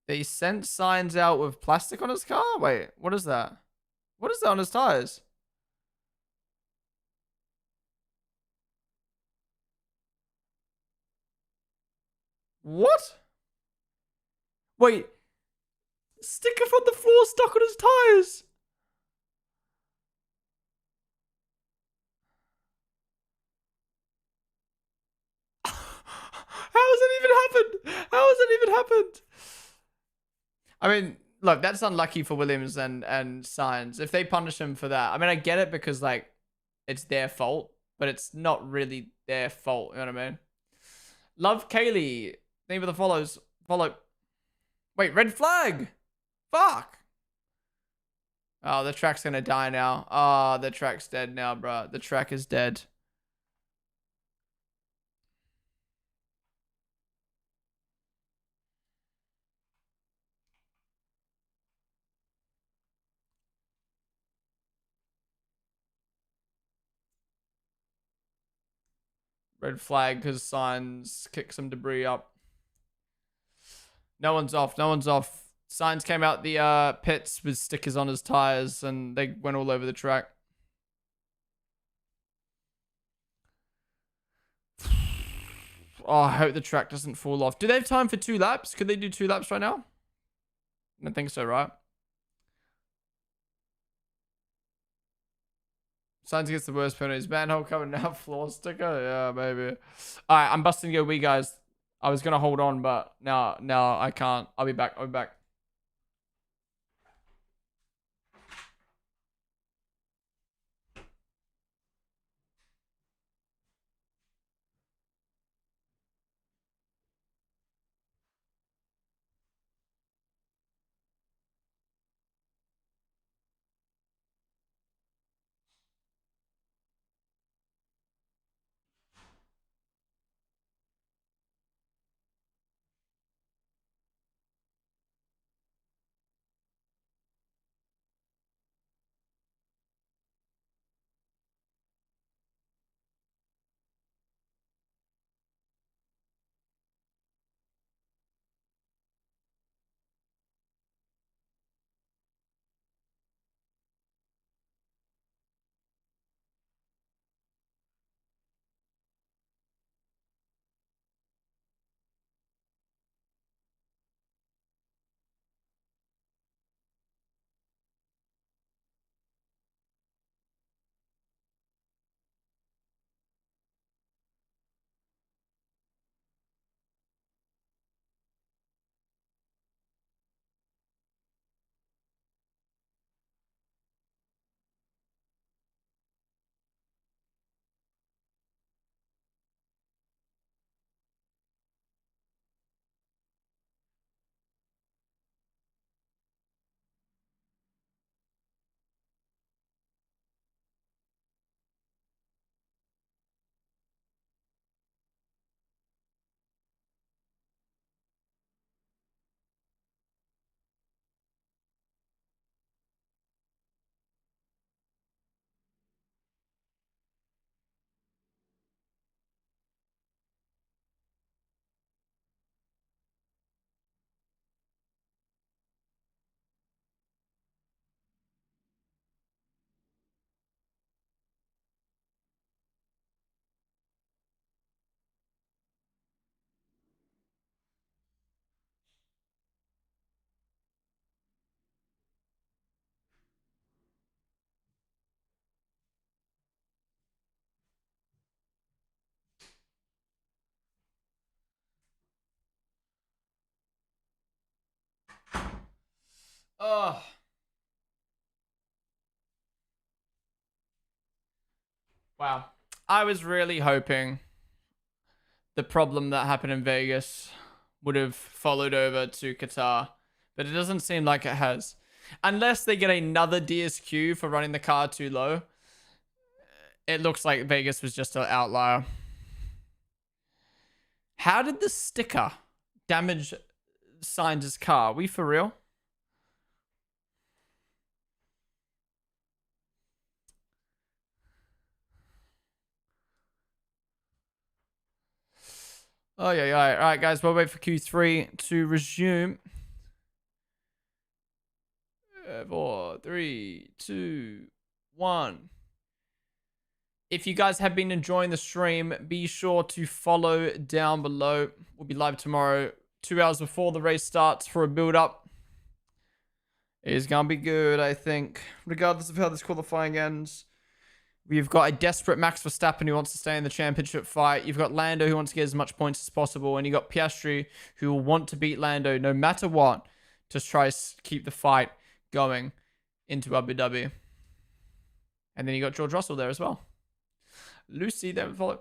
They sent signs out with plastic on his car? Wait, what is that? What is that on his tires? What? Wait, sticker from the floor stuck on his tires. How has it even happened? How has it even happened? I mean, look, that's unlucky for Williams and Sainz. If they punish him for that, I mean, I get it because like it's their fault, but it's not really their fault. You know what I mean? Love Kaylee. Thank you for the follows. Follow. Wait, red flag. Fuck. Oh, the track's gonna die now. Oh, the track's dead now, bro. The track is dead. Red flag because Sainz kicked some debris up. No one's off. No one's off. Sainz came out the pits with stickers on his tires and they went all over the track. Oh, I hope the track doesn't fall off. Do they have time for 2 laps? Could they do 2 laps right now? I don't think so, right? Sainz gets the worst penalties. Manhole coming now. Floor sticker? Yeah, maybe. Alright, I'm busting your wee guys. I was gonna hold on, but now I can't. I'll be back. I'll be back. Oh. Wow. I was really hoping the problem that happened in Vegas would have followed over to Qatar, but it doesn't seem like it has. Unless they get another DSQ for running the car too low, it looks like Vegas was just an outlier. How did the sticker damage Sainz's car? Are we for real? Oh, yeah, yeah. All right, guys, we'll wait for Q3 to resume. 4, 3, 2, 1. If you guys have been enjoying the stream, be sure to follow down below. We'll be live tomorrow, 2 hours before the race starts for a build-up. It's going to be good, I think, regardless of how this qualifying ends. We've got a desperate Max Verstappen who wants to stay in the championship fight. You've got Lando who wants to get as much points as possible. And you've got Piastri who will want to beat Lando no matter what to try to keep the fight going into Abu Dhabi. And then you got George Russell there as well. Lucy, then follow.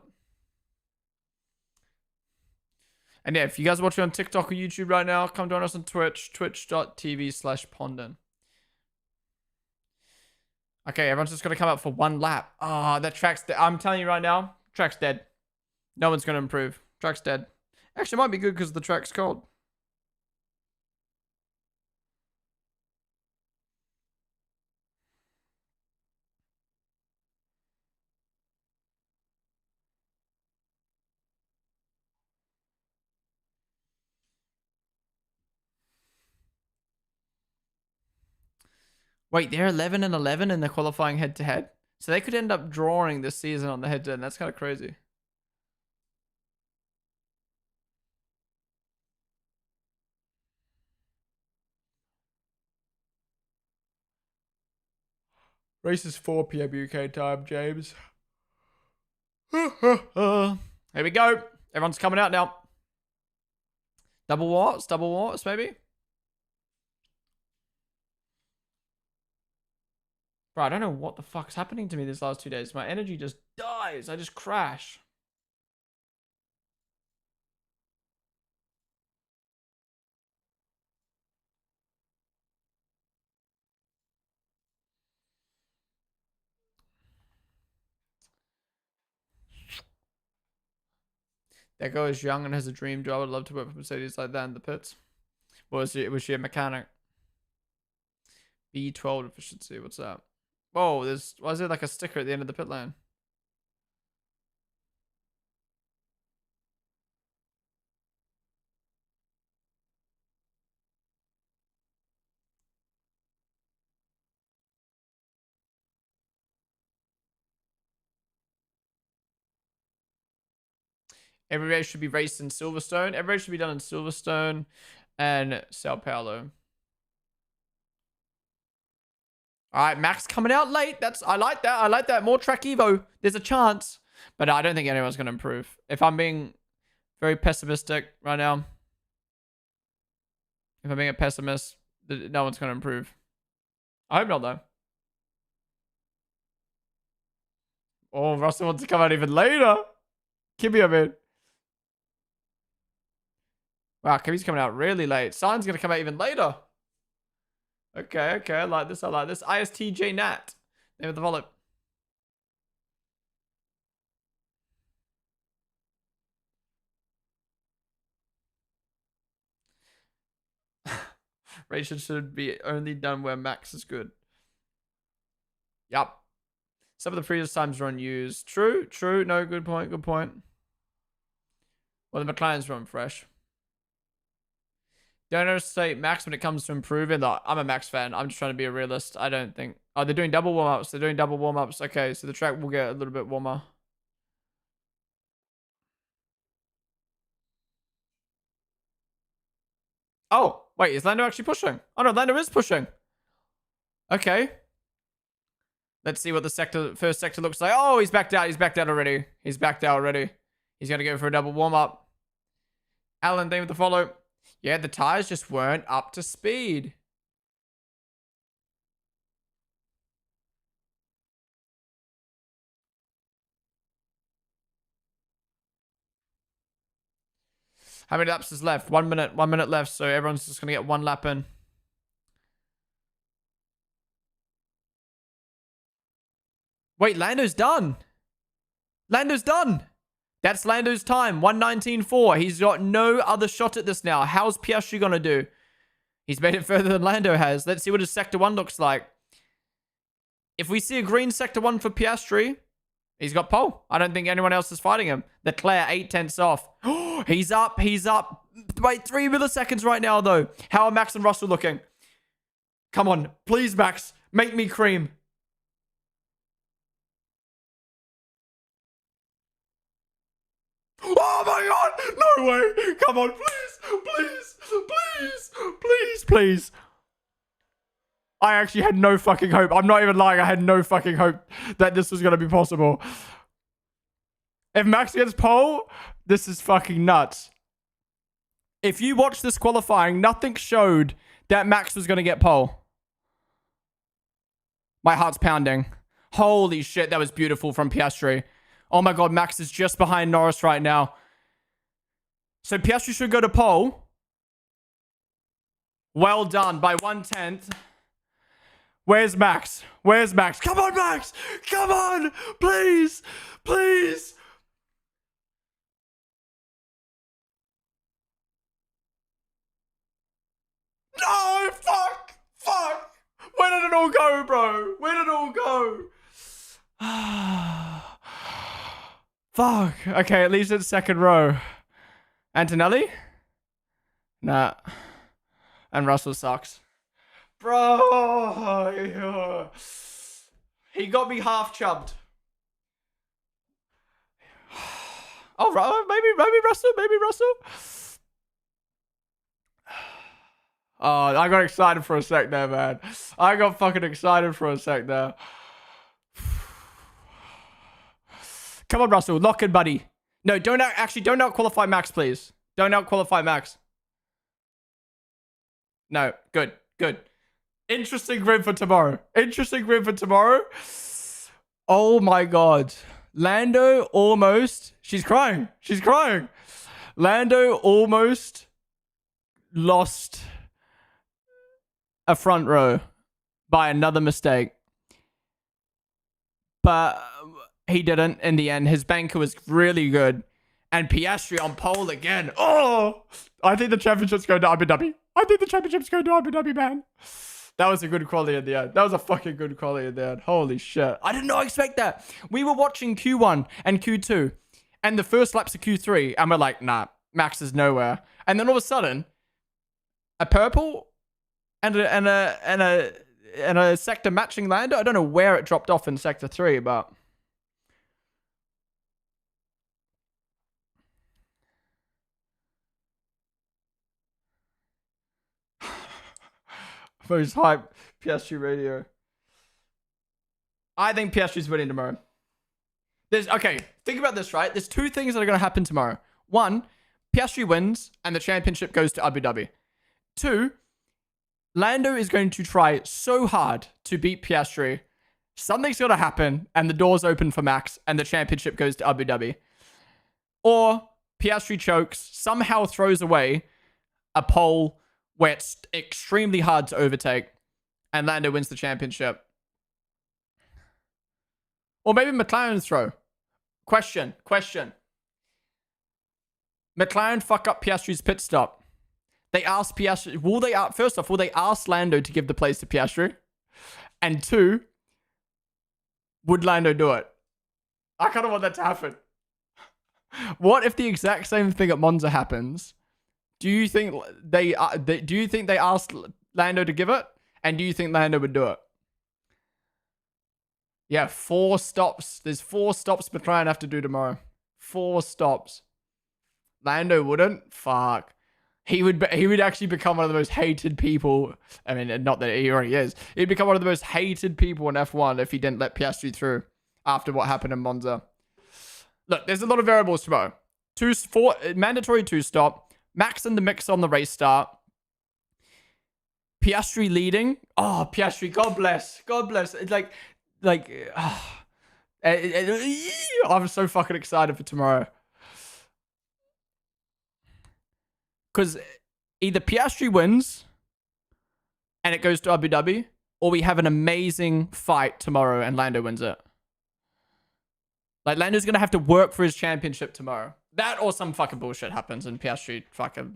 And yeah, if you guys are watching on TikTok or YouTube right now, come join us on Twitch, twitch.tv/Ponden. Okay, everyone's just going to come up for one lap. Ah, that track's dead. I'm telling you right now, track's dead. No one's going to improve. Track's dead. Actually, it might be good because the track's cold. Wait, they're 11 and 11 in the qualifying head-to-head? So they could end up drawing this season on the head-to-head. That's kind of crazy. Race is 4 p.m. UK time, James. Here we go. Everyone's coming out now. Double wars, maybe? Bro, I don't know what the fuck's happening to me these last 2 days. My energy just dies. I just crash. That girl is young and has a dream job. I would love to work for Mercedes like that in the pits. Was she a mechanic? B12 efficiency. What's that? Whoa, why is there like a sticker at the end of the pit lane? Every race should be raced in Silverstone. Every race should be done in Silverstone and Sao Paulo. All right, Max coming out late. I like that. I like that. More track Evo. There's a chance. But I don't think anyone's going to improve. If I'm being very pessimistic right now. If I'm being a pessimist, no one's going to improve. I hope not, though. Oh, Russell wants to come out even later. Kimmy, I mean. Wow, Kimmy's coming out really late. Sainz's going to come out even later. Okay, okay. I like this. I like this. ISTJ Nat. Name of the volley. Racing should be only done where Max is good. Yup. Some of the previous times were unused. True, true. No, good point, good point. Well, the McLaren's run fresh. Don't understate Max when it comes to improving. Like, I'm a Max fan. I'm just trying to be a realist. I don't think... Oh, they're doing double warm-ups. They're doing double warm-ups. Okay, so the track will get a little bit warmer. Oh, wait. Is Lando actually pushing? Oh, no. Lando is pushing. Okay. Let's see what the first sector looks like. Oh, he's backed out. He's backed out already. He's backed out already. He's going to go for a double warm-up. Alan, thank you for the follow. Yeah, the tires just weren't up to speed. How many laps is left? 1 minute. 1 minute left. So everyone's just going to get 1 lap in. Wait, Lando's done. Lando's done. That's Lando's time. 1:19.4. He's got no other shot at this now. How's Piastri going to do? He's made it further than Lando has. Let's see what his Sector 1 looks like. If we see a green Sector 1 for Piastri, he's got pole. I don't think anyone else is fighting him. Leclerc, 8 tenths off. He's up. He's up. Wait, 3 milliseconds right now, though. How are Max and Russell looking? Come on. Please, Max. Make me cream. Oh my god! No way! Come on, please! Please! Please! Please! Please! I actually had no fucking hope. I'm not even lying. I had no fucking hope that this was going to be possible. If Max gets pole, this is fucking nuts. If you watch this qualifying, nothing showed that Max was going to get pole. My heart's pounding. Holy shit, that was beautiful from Piastri. Oh my god, Max is just behind Norris right now. So Piastri should go to pole. Well done by 1/10. Where's Max? Where's Max? Come on, Max! Come on! Please! Please! No! Fuck! Fuck! Where did it all go, bro? Where did it all go? Fuck. Okay, at least it's second row. Antonelli? Nah. And Russell sucks. Bro. He got me half chubbed. Oh, maybe Russell. Maybe Russell. Oh, I got excited for a sec there, man. I got fucking excited for a sec there. Come on, Russell. Lock in, buddy. No, don't out qualify Max, please. Don't out qualify Max. No, good. Good. Interesting grid for tomorrow. Interesting grid for tomorrow. Oh my god. Lando almost... She's crying. She's crying. Lando almost lost a front row by another mistake. But he didn't in the end. His banker was really good. And Piastri on pole again. Oh! I think the championship's going to Abu Dhabi. I think the championship's going to Abu Dhabi, man. That was a good quality in the end. That was a fucking good quality in the end. Holy shit. I did not expect that. We were watching Q1 and Q2 and the first laps of Q3 and we're like, nah, Max is nowhere. And then all of a sudden, a purple and a sector matching Lando. I don't know where it dropped off in sector 3, but... Most hype Piastri radio. I think Piastri's winning tomorrow. Okay, think about this, right? There's 2 things that are going to happen tomorrow. 1, Piastri wins and the championship goes to Abu Dhabi. 2, Lando is going to try so hard to beat Piastri. Something's going to happen and the doors open for Max and the championship goes to Abu Dhabi. Or Piastri chokes, somehow throws away a pole where it's extremely hard to overtake, and Lando wins the championship. Or maybe McLaren's throw. Question. McLaren fuck up Piastri's pit stop. They asked Piastri, first off, will they ask Lando to give the place to Piastri? And 2, would Lando do it? I kind of want that to happen. What if the exact same thing at Monza happens? Do you think they asked Lando to give it? And do you think Lando would do it? Yeah, 4 stops. There's 4 stops McLaren have to do tomorrow. 4 stops. Lando wouldn't? Fuck. He would actually become one of the most hated people. I mean, not that he already is. He'd become one of the most hated people in F1 if he didn't let Piastri through after what happened in Monza. Look, there's a lot of variables tomorrow. 4 mandatory 2 stop. Max in the mix on the race start. Piastri leading. Oh, Piastri, God bless. God bless. It's I'm so fucking excited for tomorrow. Because either Piastri wins and it goes to Abu Dhabi, or we have an amazing fight tomorrow and Lando wins it. Like, Lando's going to have to work for his championship tomorrow. That or some fucking bullshit happens and Piastri fucking...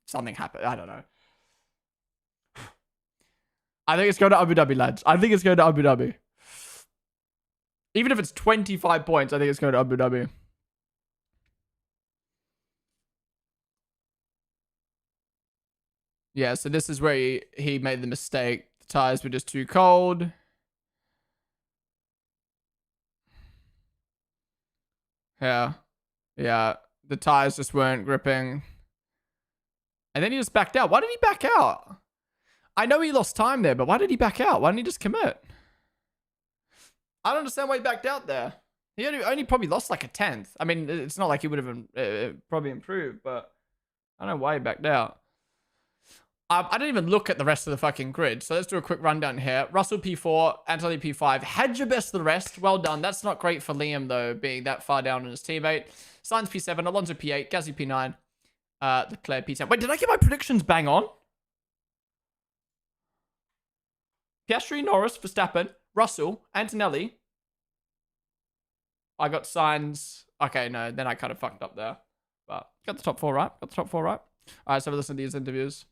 something happens. I don't know. I think it's going to Abu Dhabi, lads. I think it's going to Abu Dhabi. Even if it's 25 points, I think it's going to Abu Dhabi. Yeah, so this is where he made the mistake. The tires were just too cold. Yeah. Yeah. The tires just weren't gripping. And then he just backed out. Why did he back out? I know he lost time there, but why did he back out? Why didn't he just commit? I don't understand why he backed out there. He only probably lost like a 10th. I mean, it's not like he would have probably improved, but I don't know why he backed out. I didn't even look at the rest of the fucking grid. So let's do a quick rundown here. Russell P4, Antonio P5. Had your best of the rest. Well done. That's not great for Liam, though, being that far down on his teammate. Sainz P7, Alonso P8, Gasly P9, Leclerc P10. Wait, did I get my predictions bang on? Piastri, Norris, Verstappen, Russell, Antonelli. I got Sainz. Okay, no, then I kind of fucked up there. But got the top four right. Got the top four right. All right, so listen to these interviews.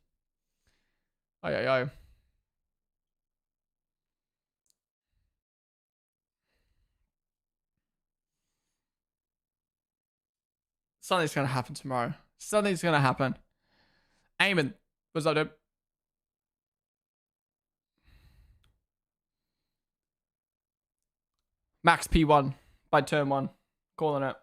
Oh. Something's gonna happen tomorrow. Something's gonna happen. Eamon, what's up, dude? Max P1 by turn 1. Calling it.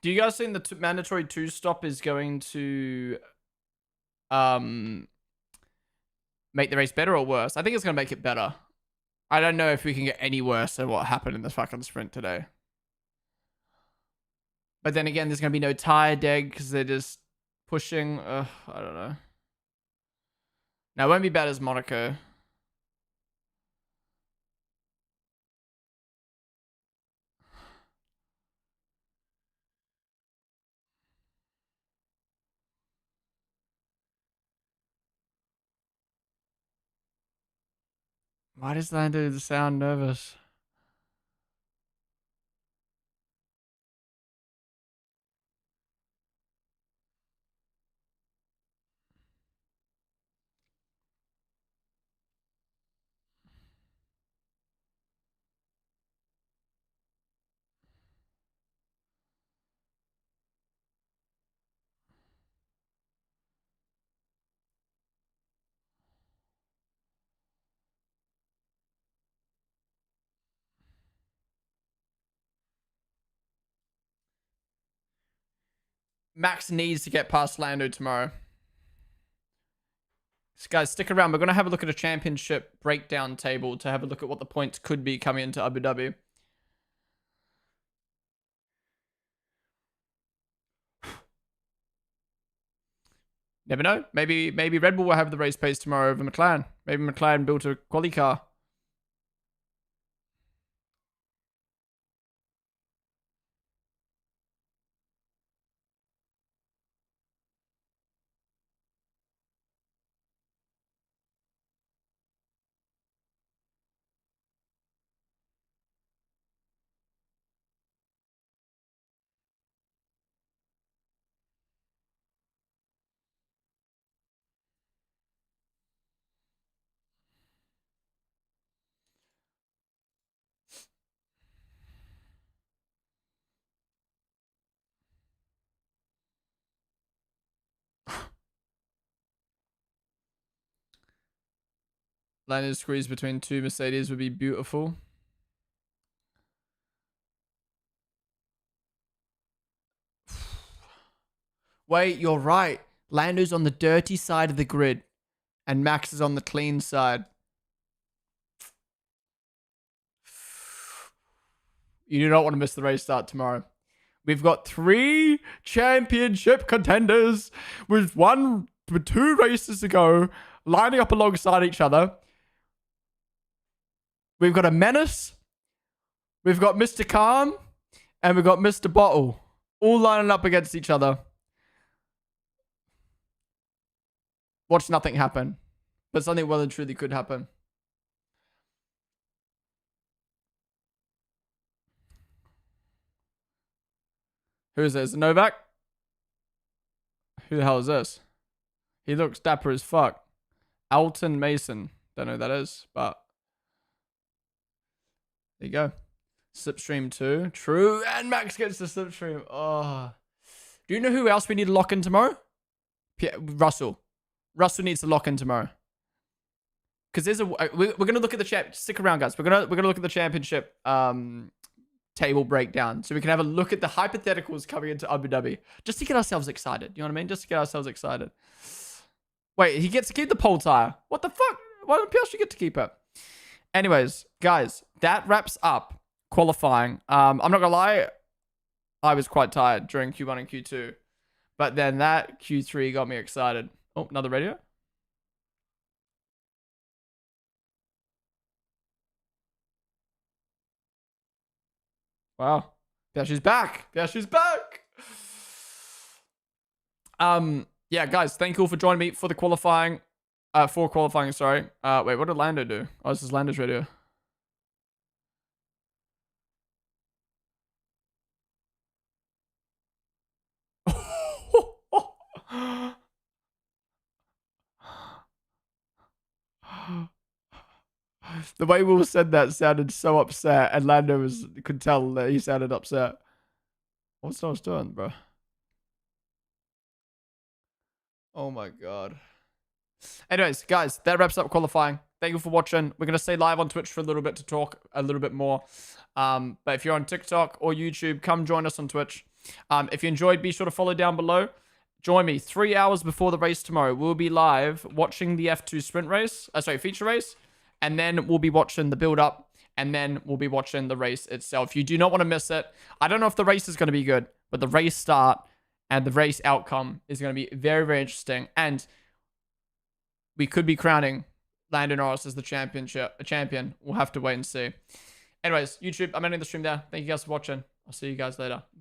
Do you guys think the mandatory 2-stop is going to make the race better or worse? I think it's going to make it better. I don't know if we can get any worse than what happened in the fucking sprint today. But then again, there's going to be no tire deg because they're just pushing. I don't know. Now, it won't be bad as Monaco. Why does Lando sound nervous? Max needs to get past Lando tomorrow. So guys, stick around. We're going to have a look at a championship breakdown table to have a look at what the points could be coming into Abu Dhabi. Never know. Maybe Red Bull will have the race pace tomorrow over McLaren. Maybe McLaren built a quali car. Lando squeeze between two Mercedes would be beautiful. Wait, you're right. Lando's on the dirty side of the grid, and Max is on the clean side. You do not want to miss the race start tomorrow. We've got 3 championship contenders with 2 races to go, lining up alongside each other. We've got a Menace, we've got Mr. Calm, and we've got Mr. Bottle, all lining up against each other. Watch nothing happen, but something well and truly could happen. Who is this? Novak? Who the hell is this? He looks dapper as fuck. Alton Mason. Don't know who that is, but there you go. Slipstream 2. True. And Max gets the slipstream. Oh. Do you know who else we need to lock in tomorrow? Russell. Russell needs to lock in tomorrow. Because there's we're gonna look at the champ. Stick around, guys. We're gonna look at the championship table breakdown, so we can have a look at the hypotheticals coming into Abu Dhabi, just to get ourselves excited. You know what I mean? Just to get ourselves excited. Wait, he gets to keep the pole tire. What the fuck? Why don't Piastri get to keep it? Anyways, guys, that wraps up qualifying. I'm not gonna lie, I was quite tired during Q1 and Q2, but then that Q3 got me excited. Oh, another radio. Wow. Yeah, she's back. Yeah, she's back. Yeah, guys, thank you all for joining me for the qualifying. For qualifying, sorry. Wait, what did Lando do? Oh, this is Lando's radio. The way Will said that sounded so upset, and Lando could tell that he sounded upset. What's Norris doing, bro? Oh my god. Anyways, guys, that wraps up qualifying. Thank you for watching. We're gonna stay live on Twitch for a little bit to talk a little bit more. But if you're on TikTok or YouTube, come join us on Twitch. If you enjoyed, be sure to follow down below. Join me 3 hours before the race tomorrow. We'll be live watching the F2 sprint race. Feature race. And then we'll be watching the build up. And then we'll be watching the race itself. You do not want to miss it. I don't know if the race is going to be good, but the race start and the race outcome is going to be very, very interesting. And we could be crowning Lando Norris as the champion. We'll have to wait and see. Anyways, YouTube, I'm ending the stream there. Thank you guys for watching. I'll see you guys later.